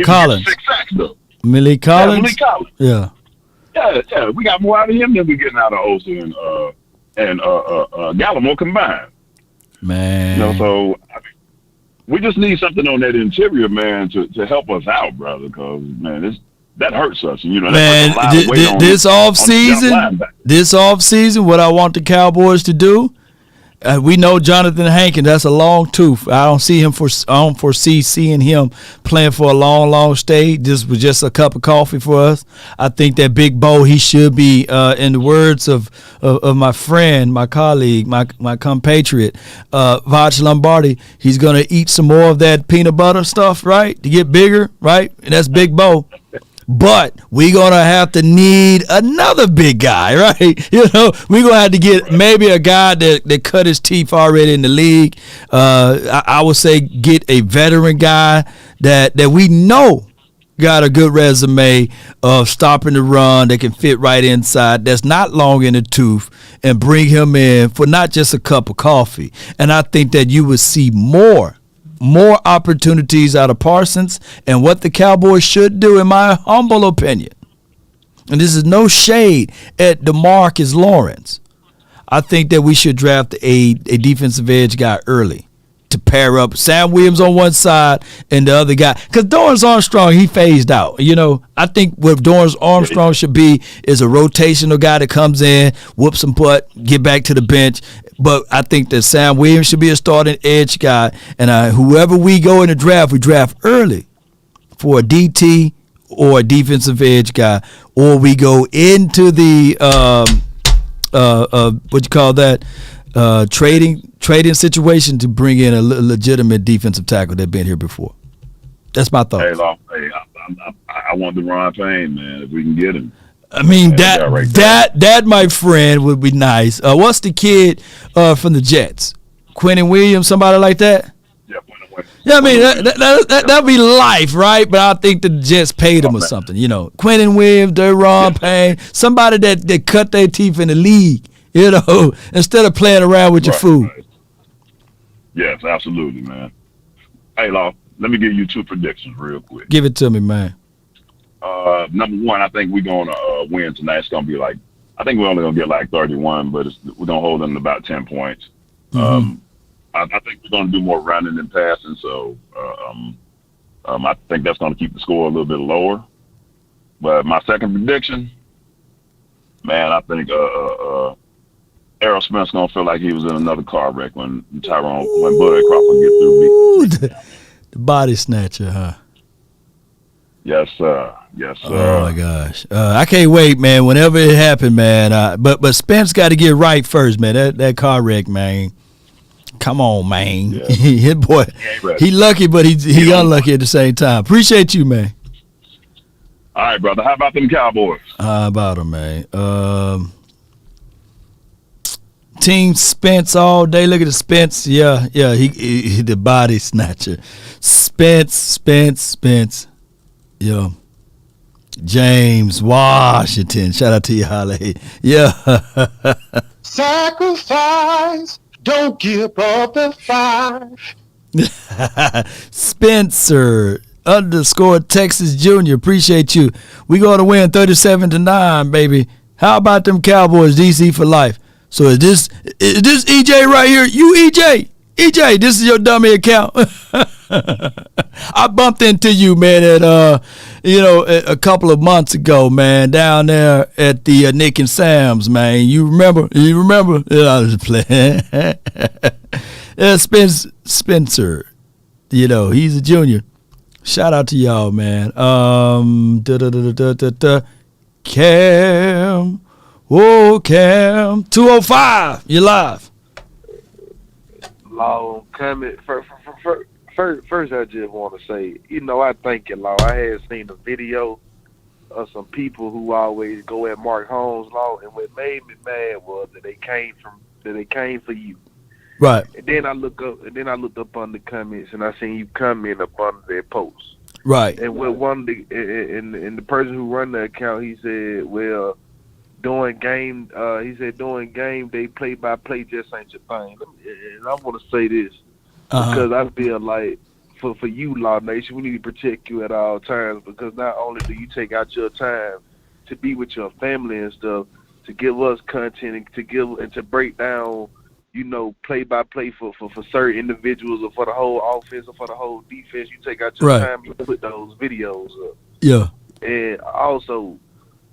Collins. 6 sacks though. Malik Collins. Yeah, Malik Collins. Yeah. Yeah. We got more out of him than we're getting out of Osa and Gallimore combined. Man. So we just need something on that interior, man, to help us out, brother. Because that hurts us. Man, this off season, what I want the Cowboys to do. We know Jonathan Hankins. That's a long tooth. I don't foresee seeing him playing for a long stay. This was just a cup of coffee for us. I think that Big Bo, he should be, in the words of my friend, my colleague, my compatriot, Vach Lombardi, he's going to eat some more of that peanut butter stuff, right, to get bigger, right? And that's Big Bo. But we're going to have to need another big guy, right? We're going to have to get maybe a guy that cut his teeth already in the league. I would say get a veteran guy that we know got a good resume of stopping the run, that can fit right inside, that's not long in the tooth, and bring him in for not just a cup of coffee. And I think that you would see more opportunities out of Parsons, and what the Cowboys should do, in my humble opinion, and this is no shade at DeMarcus Lawrence, I think that we should draft a defensive edge guy early to pair up Sam Williams on one side and the other guy. Because Dorrance Armstrong, he phased out. I think what Dorrance Armstrong should be is a rotational guy that comes in, whoops some butt, get back to the bench. But I think that Sam Williams should be a starting edge guy. And whoever we go in the draft, we draft early for a DT or a defensive edge guy. Or we go into the, trading situation to bring in a legitimate defensive tackle that's been here before. That's my thought. I want Deron Payne, man, if we can get him. I mean, that my friend would be nice. What's the kid from the Jets? Quentin Williams, somebody like that? Yeah, Quentin Williams. Yeah, I mean, that'd be life, right? But I think the Jets paid him or something. Quentin Williams, Deron Payne, somebody that cut their teeth in the league, instead of playing around with your food. Right. Yes, absolutely, man. Hey, Law, let me give you 2 predictions real quick. Give it to me, man. Number 1, I think we're going to win tonight. It's going to be I think we're only going to get 31, but we're going to hold them to about 10 points. Mm-hmm. I think we're going to do more running than passing, so I think that's going to keep the score a little bit lower. But my second prediction, man, I think Errol Smith's gonna feel like he was in another car wreck when Buddy Crawford get through beating. The body snatcher, huh? Yes, sir. Yes, sir. Oh my gosh, I can't wait, man. Whenever it happened, man. But Spence got to get right first, man. That car wreck, man. Come on, man. Yeah. His boy, he lucky, but he unlucky at the same time. Appreciate you, man. All right, brother. How about them Cowboys? How about them, man? Team Spence all day. Look at the Spence. Yeah. He the body snatcher. Spence. Yeah. James Washington. Shout out to you, Holly. Yeah. Sacrifice. Don't give up the fight. Spencer _ Texas Jr. Appreciate you. We going to win 37-9, baby. How about them Cowboys? DC for life. So is this EJ right here? You EJ, this is your dummy account. I bumped into you, man, at a couple of months ago, man, down there at the Nick and Sam's, man. You remember? Yeah, I was playing. Spencer, he's a junior. Shout out to y'all, man. Cam. Oh, Cam. 205. You live. Law, comment. First, I just want to say, I thank you, Law. I had seen a video of some people who always go at Mark Holmes, Law, and what made me mad was that they came for you. Right. And then I looked up on the comments, and I seen you comment up on their posts. Right. And with and the person who run the account, he said, well, during game day, play-by-play just ain't your thing. And I want to say this because I feel like for you, Law Nation, we need to protect you at all times, because not only do you take out your time to be with your family and stuff, to give us content and to break down, play-by-play for certain individuals or for the whole offense or for the whole defense. You take out your time, you put those videos up. Yeah. And also,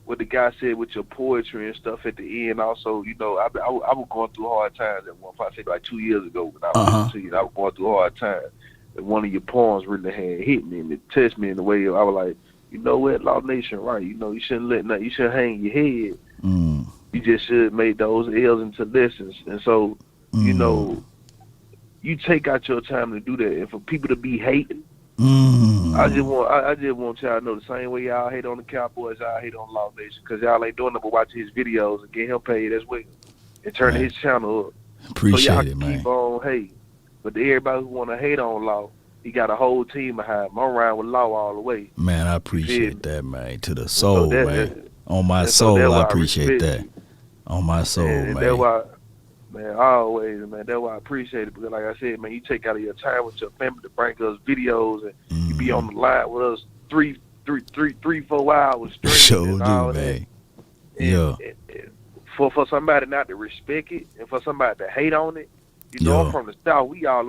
what the guy said with your poetry and stuff at the end, also, I was going through hard times at one point. I said like 2 years ago when I was listening to you, I was going through hard times. And one of your poems really had hit me and it touched me in the way I was like, you know what, Law Nation, right? You shouldn't you shouldn't hang your head. You just should make those L's into lessons. And so, you take out your time to do that. And for people to be hating, I just want y'all to know the same way y'all hate on the Cowboys, y'all hate on Law Nation, because y'all ain't doing nothing but watching his videos and get him paid as well and turning his channel up. Appreciate so y'all it, man. Keep on hating. But to everybody who want to hate on Law, he got a whole team behind him. I'm riding with Law all the way. Man, I appreciate that, man. To the soul, man. On my soul, I appreciate that. On my soul, man. That's why, man, always, man. That's why I appreciate it, because like I said, man, you take out of your time with your family to bring us videos, and you be on the line with us 3-4 hours straight. Sure and do, all man. That. Yeah. And for somebody not to respect it, and for somebody to hate on it, I'm from the South. We all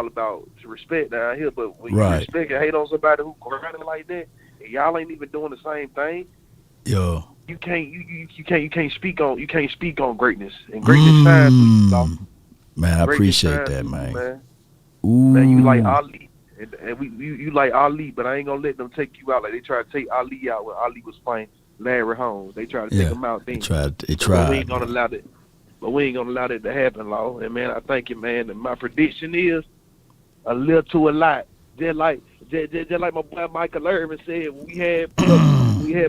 about respect down here, but when you respect and hate on somebody who grinding like that, and y'all ain't even doing the same thing, you can't speak on greatness and greatness time. Man, I appreciate that, man. Ooh. Man, you like Ali, and you like Ali, but I ain't gonna let them take you out like they tried to take Ali out when Ali was playing Larry Holmes. They tried to take him out. They tried. But we ain't gonna allow that. But we ain't gonna allow that to happen, Law. And man, I thank you, man. And my prediction is a little to a lot. Just like my boy Michael Irvin said, we had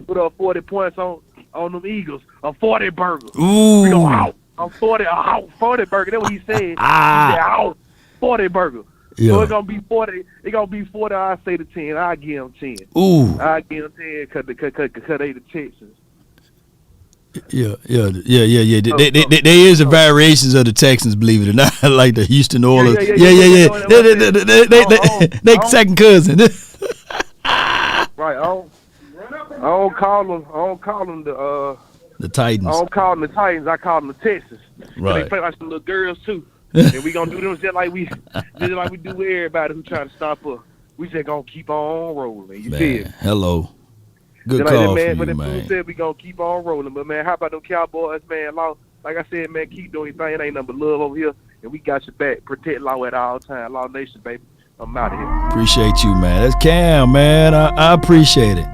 put up 40 points on them Eagles, a 40 burger. Ooh. We go out. I'm 40 burger. That's what he said. He said out 40 burger. Yeah. So it's gonna be 40. It's gonna be 40. I say the 10. I give him 10. Ooh. I give him 10 because they the Texans. Yeah. There is a variations of the Texans, believe it or not, like the Houston Oilers. Yeah. They second cousin. Right. I don't call them the Titans. I don't call them the Titans. I call them the Texans. Right. They play like some little girls too, and we gonna do them just like we do with everybody who trying to stop us. We just gonna keep on rolling. You see it? Hello. Good just call like that man, for you, man. Said we gonna keep on rolling, but man, how about them Cowboys, man? like I said, man, keep doing your thing. It ain't nothing but love over here, and we got your back. Protect Law at all times. Law Nation, baby. I'm out of here. Appreciate you, man. That's Cam, man. I appreciate it.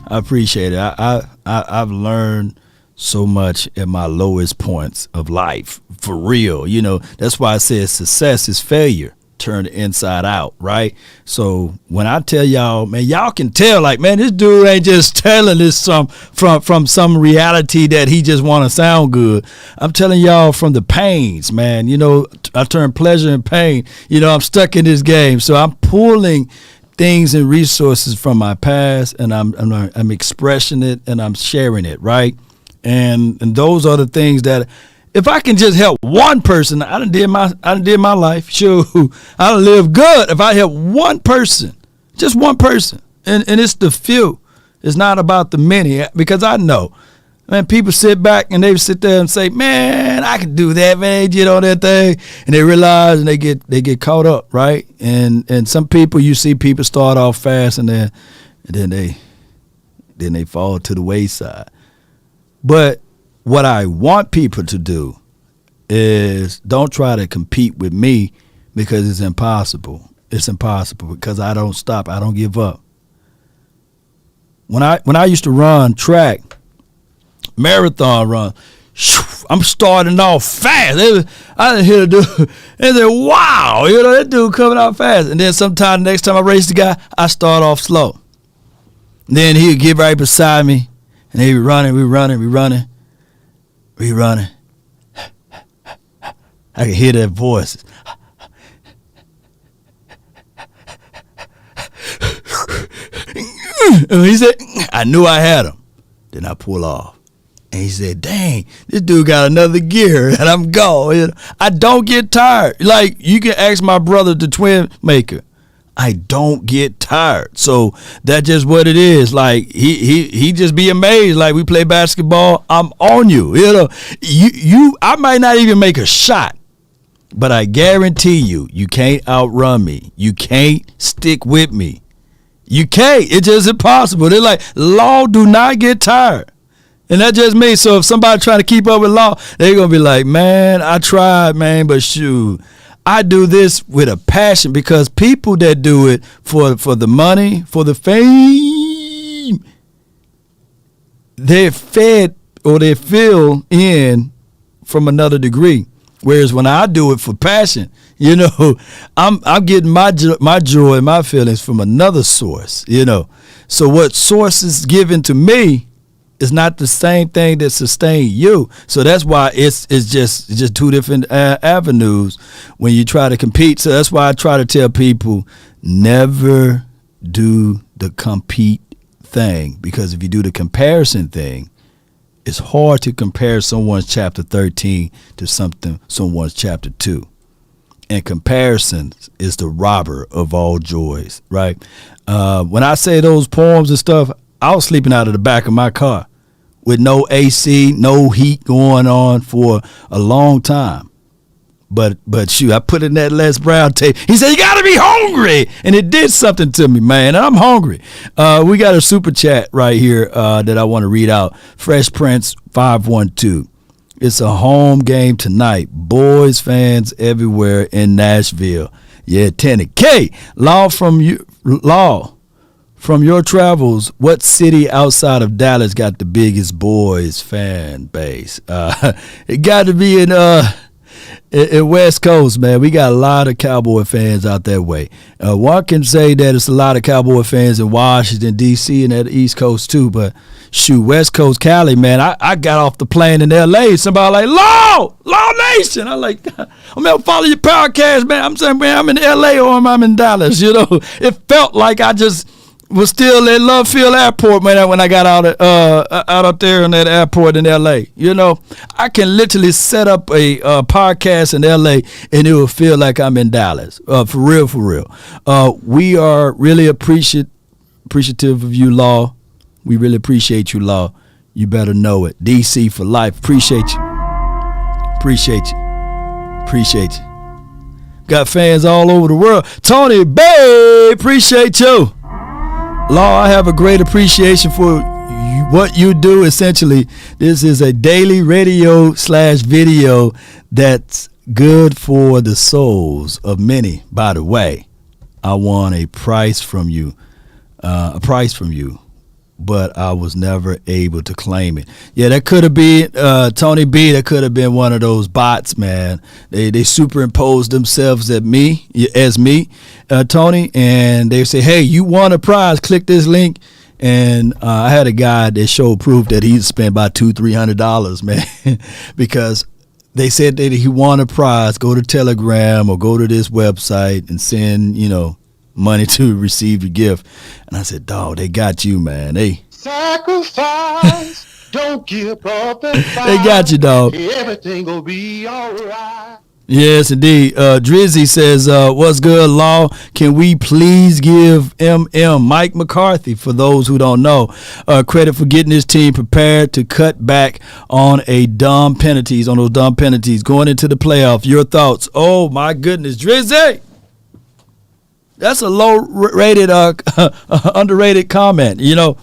I appreciate it. I've learned so much at my lowest points of life, for real. You know, that's why I said success is failure turned inside out, right? So when I tell y'all, man, y'all can tell, like, man, this dude ain't just telling this from some reality that he just want to sound good. I'm telling y'all from the pains, man. You know, I turn pleasure and pain. You know, I'm stuck in this game, so I'm pulling things and resources from my past, and I'm expressing it and I'm sharing it, right? And those are the things that, if I can just help one person, I done did my life. Sure, I done live good. If I help one person, just one person, and it's the few. It's not about the many, because I know, man, people sit back and they sit there and say, man, I can do that, man. They get on that thing, and they realize, and they get caught up, right? And some people, you see people start off fast, and then they fall to the wayside. But what I want people to do is don't try to compete with me, because it's impossible. It's impossible, because I don't stop. I don't give up. When I used to run track, marathon run, I'm starting off fast. I hit a dude and then, wow, you know, that dude coming out fast. And then sometime next time I race the guy, I start off slow. And then he'd get right beside me, and he'd be running, we running. I can hear that voice. And he said, I knew I had him. Then I pull off. And he said, dang, this dude got another gear, and I'm gone. You know, I don't get tired. Like, you can ask my brother, the twin maker. I don't get tired. So that's just what it is. Like, he just be amazed. Like, we play basketball, I'm on you. You know, I might not even make a shot, but I guarantee you can't outrun me. You can't stick with me. You can't. It's just impossible. They're like, Law do not get tired. And that's just me. So if somebody trying to keep up with Law, they're going to be like, man, I tried, man, but shoot. I do this with a passion, because people that do it for the money, for the fame, they're fed or they feel in from another degree. Whereas when I do it for passion, you know, I'm getting my joy and my feelings from another source, you know. So what source is given to me is not the same thing that sustain you. So that's why it's just two different avenues when you try to compete. So that's why I try to tell people, never do the compete thing, because if you do the comparison thing, it's hard to compare someone's chapter 13 to someone's chapter 2. And comparison is the robber of all joys, right? When I say those poems and stuff, I was sleeping out of the back of my car with no AC, no heat going on for a long time. But shoot, I put in that Les Brown tape. He said, you got to be hungry. And it did something to me, man. I'm hungry. We got a super chat right here that I want to read out. Fresh Prince 512. It's a home game tonight. Boys fans everywhere in Nashville. Yeah, Tenny. K, Law, from your travels, what city outside of Dallas got the biggest boys fan base? It got to be in West Coast, man. We got a lot of Cowboy fans out that way. One can say that it's a lot of Cowboy fans in Washington, D.C., and at the East Coast, too. But, shoot, West Coast Cali, man, I got off the plane in L.A. Somebody like, Law Nation. I'm like, I'm going to follow your podcast, man. I'm saying, man, I'm in L.A. or I'm in Dallas, you know. It felt like I just was still at Love Field Airport, man, when I got out there in that airport in L.A. You know, I can literally set up a podcast in L.A. and it will feel like I'm in Dallas. For real. We are really appreciative of you, Law. We really appreciate you, Law. You better know it. DC for life. Appreciate you. Got fans all over the world. Tony Bay, appreciate you. Law, I have a great appreciation for you. what you do essentially, this is a daily radio/video that's good for the souls of many. By the way, I want a price from you, but I was never able to claim it. Yeah, that could have been Tony B. That could have been one of those bots, man. They superimposed themselves as me, Tony, and they say, hey, you won a prize, click this link. And I had a guy that showed proof that he spent about $200-300, man, because they said that he won a prize. Go to Telegram or go to this website and send, money to receive your gift. And I said, dog, they got you, man. Sacrifice, don't give up and fight. They got you, dog. Everything will be all right. Yes, indeed. Drizzy says, what's good, Law? Can we please give Mike McCarthy, for those who don't know, credit for getting his team prepared to cut back on those dumb penalties going into the playoff. Your thoughts? Oh, my goodness. Drizzy! That's a low-rated, underrated comment. You're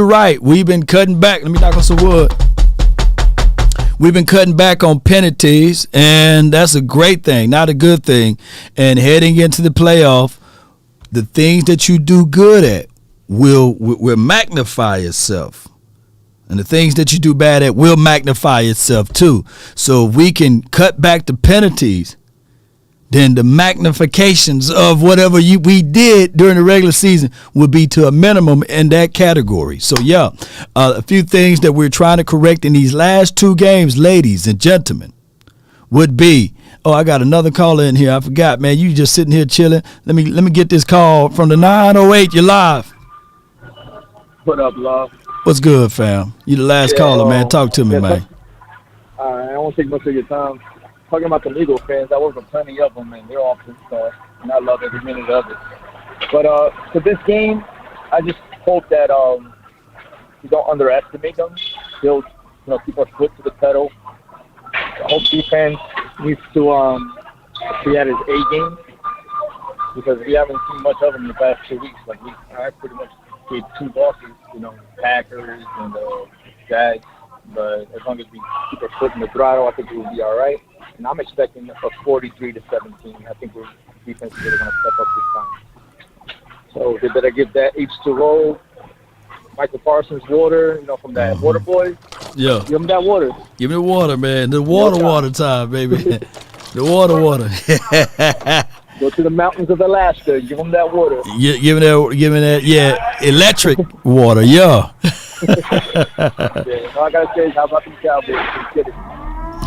right. We've been cutting back. Let me knock on some wood. We've been cutting back on penalties, and that's a great thing, not a good thing. And heading into the playoff, the things that you do good at will magnify itself. And the things that you do bad at will magnify itself too. So if we can cut back the penalties, then the magnifications of whatever we did during the regular season would be to a minimum in that category. So, yeah, a few things that we're trying to correct in these last 2 games, ladies and gentlemen, would be, I got another caller in here. I forgot, man. You just sitting here chilling. Let me get this call from the 908. You're live. What up, love? What's good, fam? You the last caller, man. Talk to me, man. All right, I won't take much of your time. Talking about the Eagle fans, I work with plenty of them, and they're all superstars, and I love every minute of it. But for this game, I just hope that you don't underestimate them. They'll, keep our foot to the pedal. The whole defense needs to be at his A game, because we haven't seen much of them in the past 2 weeks. I pretty much gave 2 losses, Packers and Jags. But as long as we keep our foot in the throttle, I think we'll be all right. And I'm expecting a 43-17. I think we're defense is really going to step up this time. So they better give that H to roll. Micah Parsons water, from that water boy. Yeah. Give him that water. Give me the water, man. The water time, baby. The water. Go to the mountains of Alaska. Give them that water. Give me that, electric water, yeah. All I got to say is, how about them Cowboys?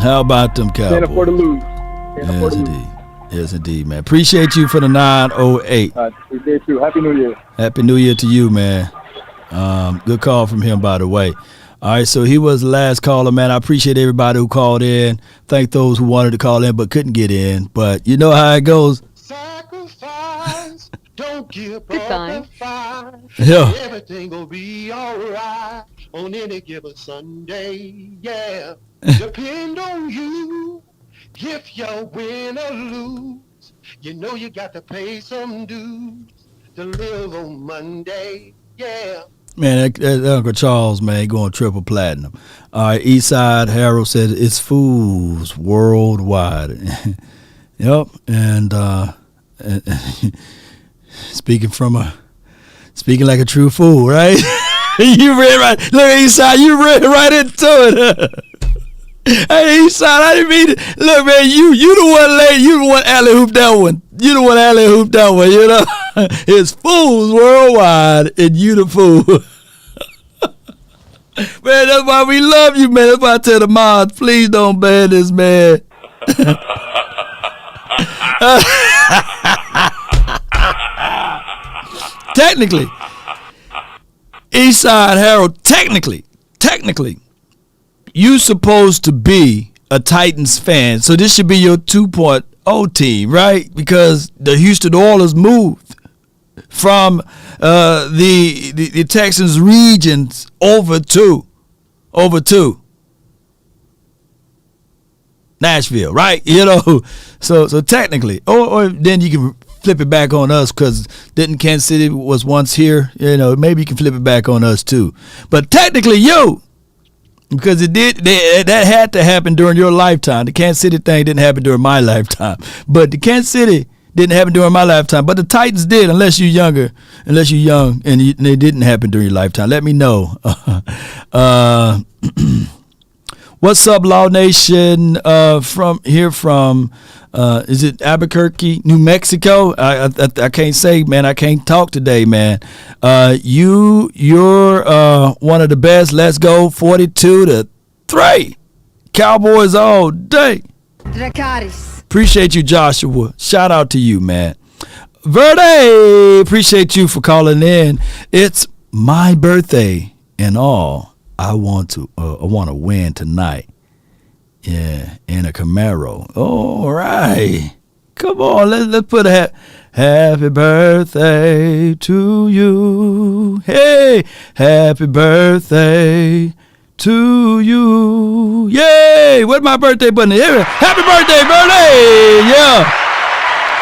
How about them Cowboys? Can't afford to lose. Yes, indeed, man. Appreciate you for the 908. We did too. Happy New Year. Happy New Year to you, man. Good call from him, by the way. All right, so he was the last caller, man. I appreciate everybody who called in. Thank those who wanted to call in but couldn't get in. But you know how it goes. Sacrifice, don't give up and fight. Yeah. Everything will be all right on any given Sunday, yeah. Depend on you if you win or lose. You got to pay some dues to live on Monday, yeah. Man, that Uncle Charles, man, going triple platinum. All right, Eastside Harold said it's fools worldwide. Yep, and speaking like a true fool, right? You read right. Look, Eastside, you read right into it. Hey, Eastside, I didn't mean it. Look, man, you the one late. You the one alley hooped that one. It's fools worldwide, and you the fool. Man, that's why we love you, man. That's why I tell the mods, please don't ban this, man. Technically, Eastside Harold, technically, you supposed to be a Titans fan, so this should be your 2.0 team, right? Because the Houston Oilers moved from the Texans regions over to Nashville, right? So technically, or then you can flip it back on us because didn't Kansas City was once here? Maybe you can flip it back on us too. But technically you, because that had to happen during your lifetime. The Kansas City thing didn't happen during my lifetime. But the Kansas City didn't happen during my lifetime. But the Titans did, unless you're young, and they didn't happen during your lifetime. Let me know. What's up, Law Nation? From is it Albuquerque, New Mexico? I can't say, man. I can't talk today, man. You're one of the best. Let's go, 42-3. Cowboys all day. Dracarys. Appreciate you, Joshua. Shout out to you, man. Verde, appreciate you for calling in. It's my birthday and all. I want to win tonight. Yeah, in a Camaro. All right. Come on, let's put a happy birthday to you. Hey, happy birthday to you. Yay! Where's my birthday button? Here. Happy birthday, birthday! Yeah.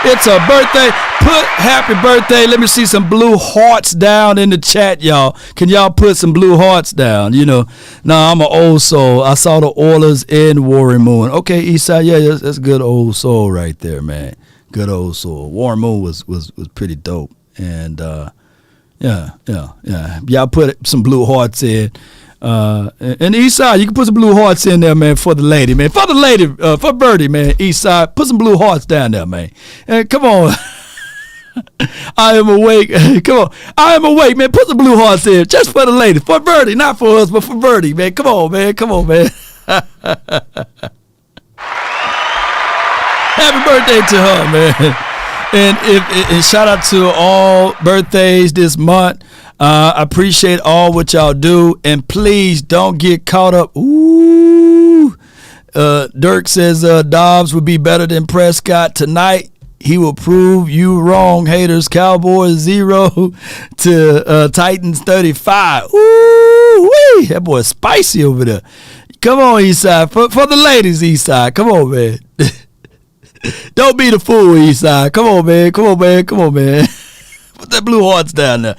It's a birthday. Put happy birthday. Let me see some blue hearts down in the chat, y'all. Can y'all put some blue hearts down? Nah, I'm an old soul. I saw the Oilers in Warren Moon. Okay, Eastside, yeah, that's a good old soul right there, man. Good old soul. Warren Moon was pretty dope. And yeah. Y'all put some blue hearts in. And Eastside, you can put some blue hearts in there, man, for the lady, man. For the lady, for Birdie, man. Eastside, put some blue hearts down there, man. And come on. I am awake. Come on. I am awake, man. Put some blue hearts in just for the lady. For Birdie, not for us, but for Birdie, man. Come on, man. Happy birthday to her, man. And shout out to all birthdays this month. I appreciate all what y'all do, and please don't get caught up. Ooh, Dirk says Dobbs would be better than Prescott tonight. He will prove you wrong, haters. Cowboys 0 to Titans 35. Ooh, wee, that boy is spicy over there. Come on, Eastside, for the ladies, Eastside. Come on, man. Don't be the fool, Eastside. Come on, man. Put that blue hearts down there.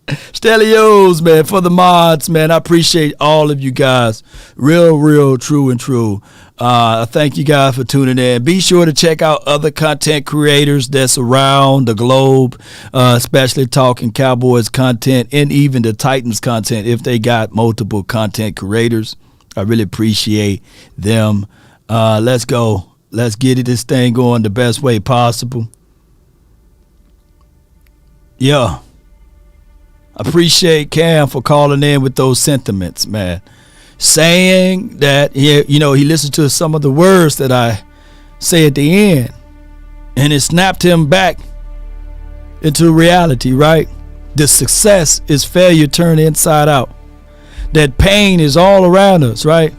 Stelios, man, for the mods, man. I appreciate all of you guys. Real, true and true. I thank you guys for tuning in. Be sure to check out other content creators that's around the globe, especially talking Cowboys content and even the Titans content if they got multiple content creators. I really appreciate them. Let's go. Let's get this thing going the best way possible. Yeah. I appreciate Cam for calling in with those sentiments, man. Saying that, he listened to some of the words that I say at the end, and it snapped him back into reality, right? The success is failure turned inside out. That pain is all around us, right?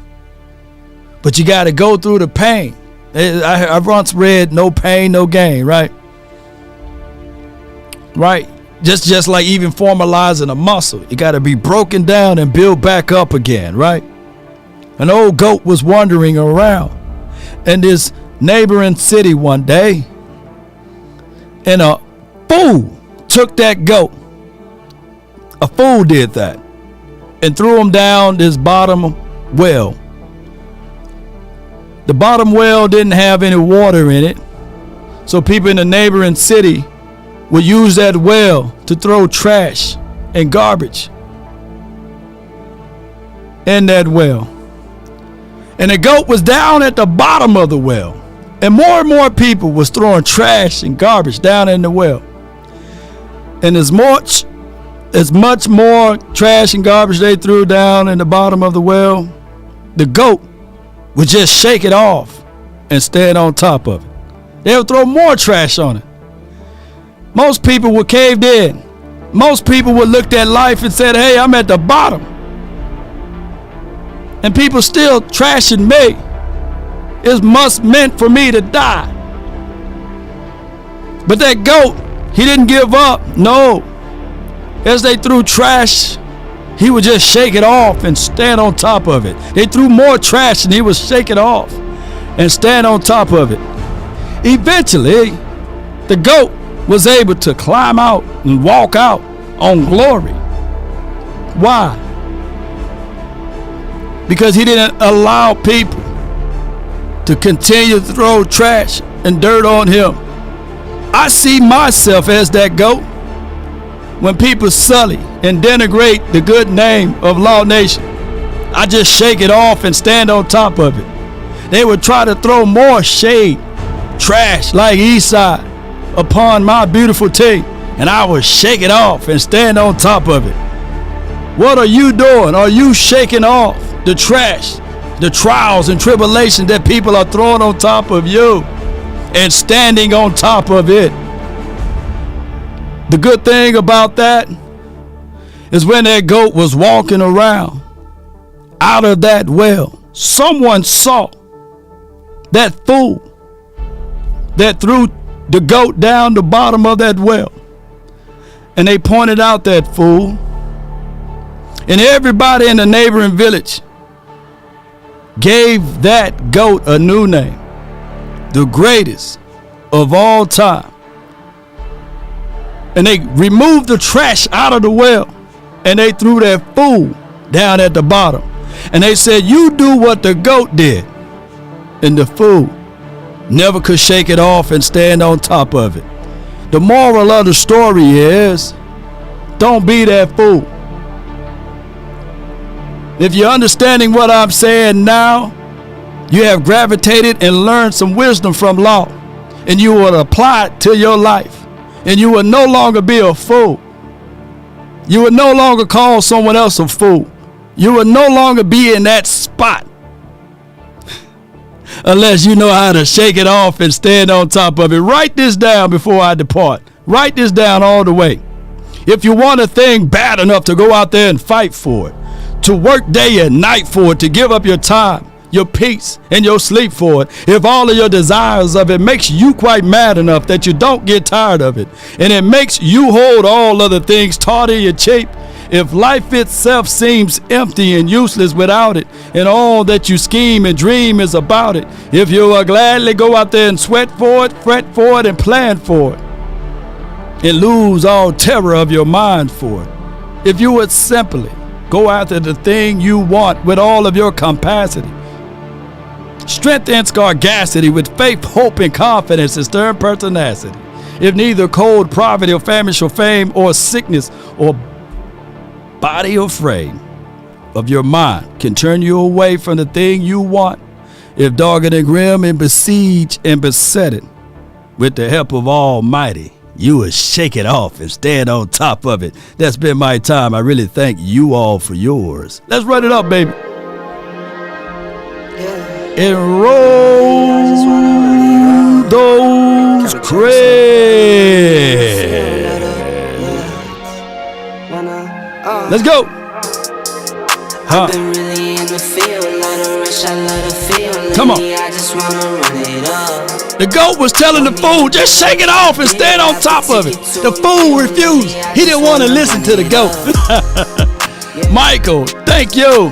But you got to go through the pain. I once read no pain, no gain, right? Right. Just like even formalizing a muscle, you got to be broken down and built back up again, right? An old goat was wandering around in this neighboring city one day, and a fool took that goat. A fool did that and threw him down this bottom well. The bottom well didn't have any water in it, so people in the neighboring city would use that well to throw trash and garbage in that well. And the goat was down at the bottom of the well, and more people was throwing trash and garbage down in the well. And as much more trash and garbage they threw down in the bottom of the well, the goat would just shake it off and stand on top of it. They would throw more trash on it. Most people were caved in. Most people would look at life and said, hey, I'm at the bottom. And people still trashing me. It must meant for me to die. But that goat, he didn't give up. No. As they threw trash, he would just shake it off and stand on top of it. They threw more trash and he would shake it off and stand on top of it. eventually, the GOAT was able to climb out and walk out on glory. Why? Because he didn't allow people to continue to throw trash and dirt on him. I see myself as that GOAT. When people sully and denigrate the good name of Law Nation, I just shake it off and stand on top of it. They would try to throw more shade, trash like Eastside upon my beautiful team, and I would shake it off and stand on top of it. What are you doing? Are you shaking off the trash, the trials and tribulations that people are throwing on top of you and standing on top of it? The good thing about that is when that GOAT was walking around out of that well, someone saw that fool that threw the GOAT down the bottom of that well. And they pointed out that fool. And everybody in the neighboring village gave that GOAT a new name, the greatest of all time. And they removed the trash out of the well, and they threw that fool down at the bottom. And they said, you do what the GOAT did. And the fool never could shake it off and stand on top of it. The moral of the story is, don't be that fool. If you're understanding what I'm saying now, you have gravitated and learned some wisdom from law, and you will apply it to your life. And you will no longer be a fool. You will no longer call someone else a fool. You will no longer be in that spot unless you know how to shake it off and stand on top of it. Write this down before I depart. Write this down all the way. If you want a thing bad enough to go out there and fight for it, to work day and night for it, to give up your time, your peace, and your sleep for it, if all of your desires of it makes you quite mad enough that you don't get tired of it, and it makes you hold all other things tawdry and cheap, if life itself seems empty and useless without it, and all that you scheme and dream is about it, if you will gladly go out there and sweat for it, fret for it, and plan for it, and lose all terror of your mind for it, if you would simply go after the thing you want with all of your capacity, strength and sagacity, with faith, hope, and confidence, and stern pertinacity, if neither cold poverty or famine shall fame, or sickness or body or frame of your mind can turn you away from the thing you want, if dogged and grim and besieged and beset it, with the help of Almighty, you will shake it off and stand on top of it. That's been my time. I really thank you all for yours. Let's run it up, baby. And roll those crates. Let's go. Huh. Come on. The GOAT was telling the fool, just shake it off and stand on top of it. The fool refused. He didn't want to listen to the GOAT. Michael, thank you.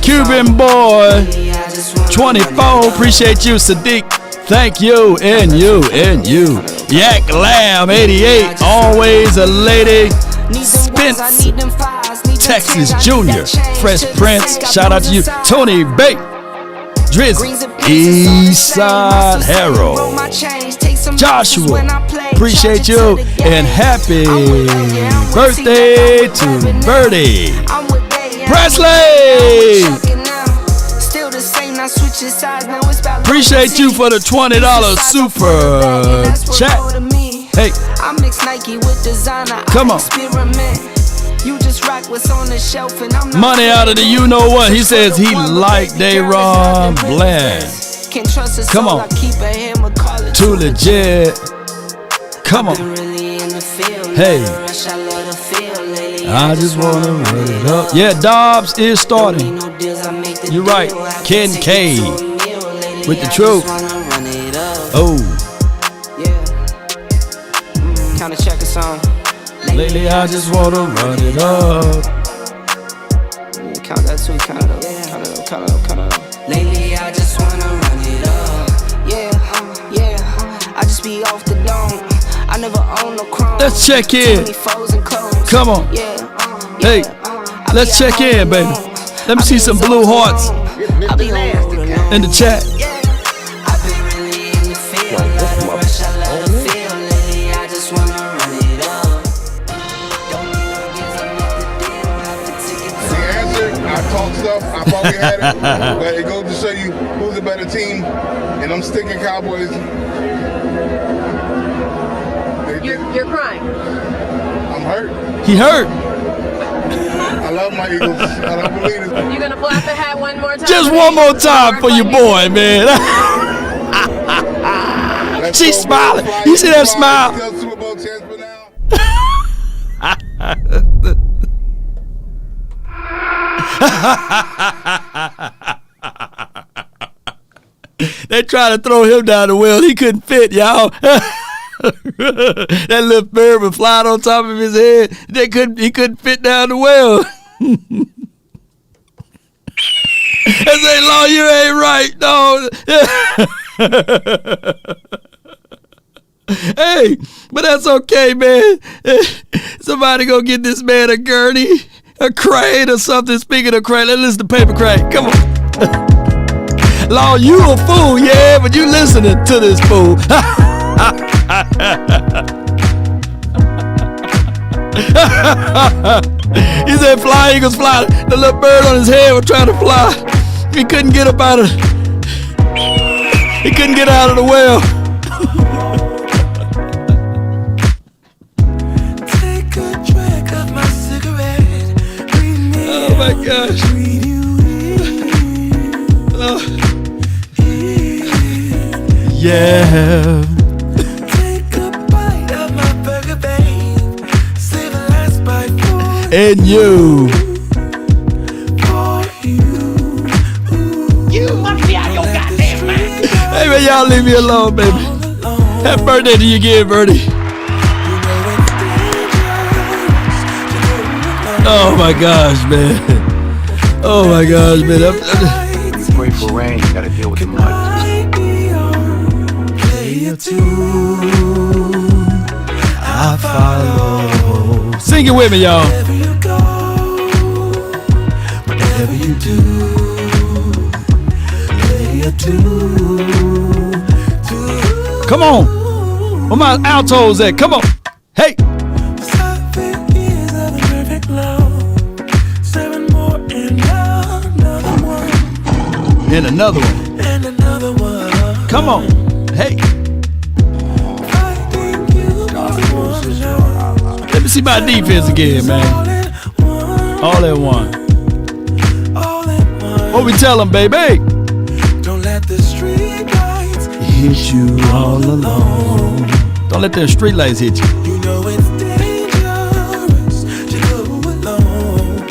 Cuban boy 24, appreciate you. Sadiq, thank you. And you. Yak Lamb 88, always a lady. Spence Texas Jr., Fresh Prince, shout out to you. Tony Bate, Drizzy, Eastside Harold, Joshua, appreciate you, and happy birthday to Birdie. Presley, appreciate you for the $20 super chat. Hey, come on. You just rock what's on the shelf and I'm money out of the you know what. He says he like Dayron Bland. Come on. Too legit. Come on. Hey. I just wanna run it up. Yeah, Dobbs is starting. You're right. Ken K with the truth. Oh. Kinda check a song. Lately I just wanna run it up. Count that too, count it up, count it up. Lately I just wanna run it up. Yeah. just be off the dome. I never own no chrome. Let's check in. Come on. Hey, let's check in, baby. Let me see some blue hearts in the chat. Talk stuff, I probably had it, but it goes to show you who's a better team, and I'm sticking Cowboys. You're crying. I'm hurt. He hurt. I love my Eagles. I don't believe it. You gonna flap the hat one more time? Just one more time for your boy, man. She's smiling. You see that smile? They tried to throw him down the well. He couldn't fit, y'all. That little bird was flying on top of his head. He couldn't fit down the well. I say, Lord, you ain't right, no. Hey, but that's okay, man. Somebody go get this man a gurney, a crane or something. Speaking of crane, let's listen to Paper Crane. Come on. Lord, you a fool, yeah, but you listening to this fool. He said, fly, Eagles, fly. The little bird on his head was trying to fly. He couldn't get up out of He couldn't get out of the well. Take a drag of my cigarette. Oh my gosh. Yeah. Take a bite of my burger, babe. Save the last bite for And you. You must be out of your goddamn mind. Hey man, y'all leave me alone, baby. Happy birthday to you again, Birdie. Oh my gosh, man. Oh my gosh, man. Pray for rain, you gotta deal with the mud. I follow. Sing it with me, y'all. whatever you do, play a tune. Come on. Where my altos at? Come on. Hey. 7 years of perfect love. 7 more and another one. And another one. And another one. Come on. Hey. Let me see my defense again, man. All in one. What we tell them, baby? Don't let the street lights hit you all alone. Don't let them street lights hit you. You know it's dangerous to go alone.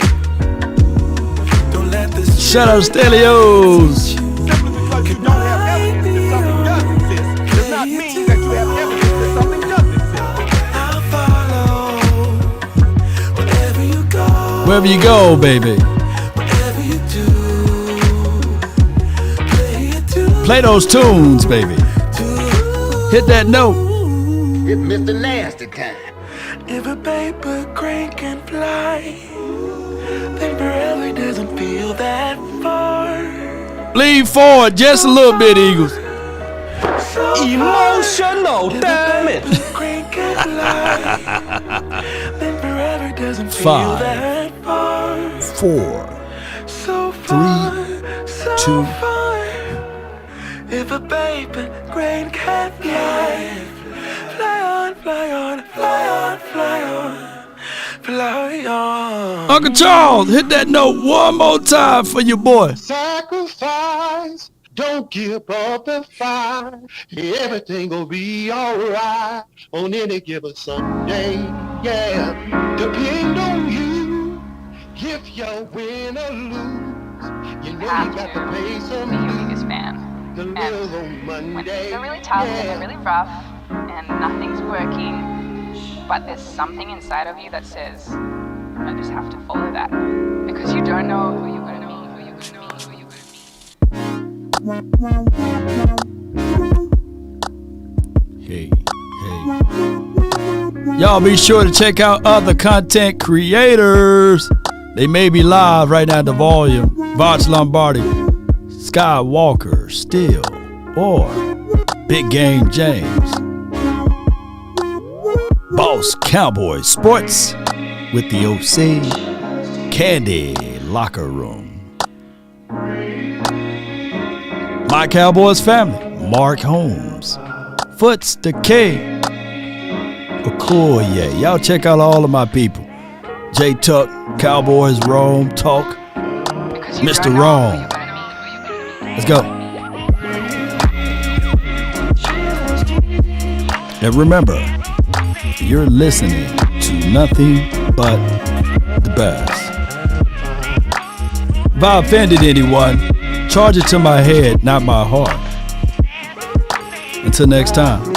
Don't let the Shout out to Stelios. Wherever you go, baby. Whatever you do, play those tunes, baby. Hit that note. It's Mr. Nasty time. if a paper crane can fly, then forever doesn't feel that far. Lean forward just a little bit, Eagles. Emotional, damn it. Crane can fly, then forever doesn't feel 5, that far. 4, So 3, far, so 2. far. If a paper crane can fly, fly on, fly on, fly on, fly on, fly on. Uncle Charles, hit that note one more time for your boy. Sacrifice, don't give up the fight. Everything will be alright on any given Sunday. Yeah, depend on you. If you win or lose, you know you got to pay some dues. To live on Monday. When things are really tough and they're really rough and nothing's working, but there's something inside of you that says, I just have to follow that. Because you don't know who you're going to meet, who you're going to meet, who you're going to meet. Hey. Y'all be sure to check out other content creators. They may be live right now at the Volume. Voch Lombardi, Skywalker, Steel, or Big Game James. Boss Cowboy Sports with the OC. Candy Locker Room. My Cowboys family, Mark Holmes, Foots the K, Okoye. Y'all check out all of my people. J Tuck, Cowboys Rome Talk, Mr. Rome. Let's go. And remember, you're listening to nothing but the best. If I offended anyone, charge it to my head, not my heart. Until next time.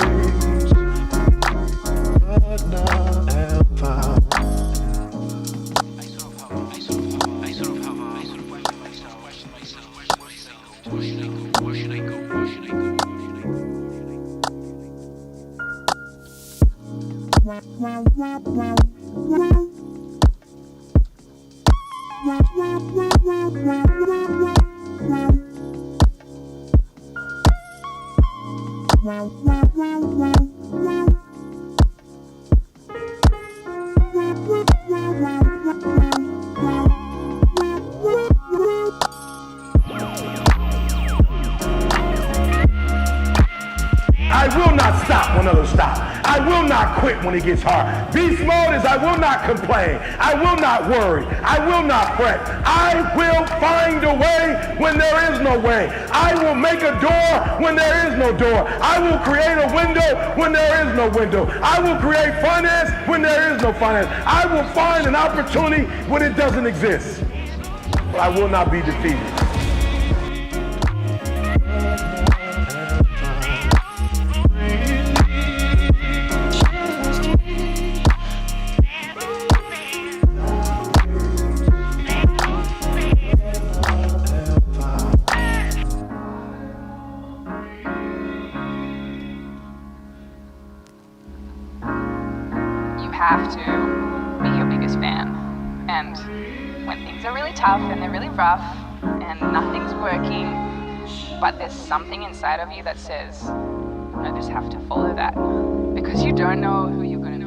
I will not stop when others stop. I will not quit when it gets hard. Beast mode is I will not complain. I will not worry. I will not fret. I will find a way when there is no way. I will make a door when there is no door. I will create a window when there is no window. I will create finance when there is no finance. I will find an opportunity when it doesn't exist. But I will not be defeated. Have to be your biggest fan. And when things are really tough and they're really rough and nothing's working, but there's something inside of you that says, I just have to follow that. Because you don't know who you're going to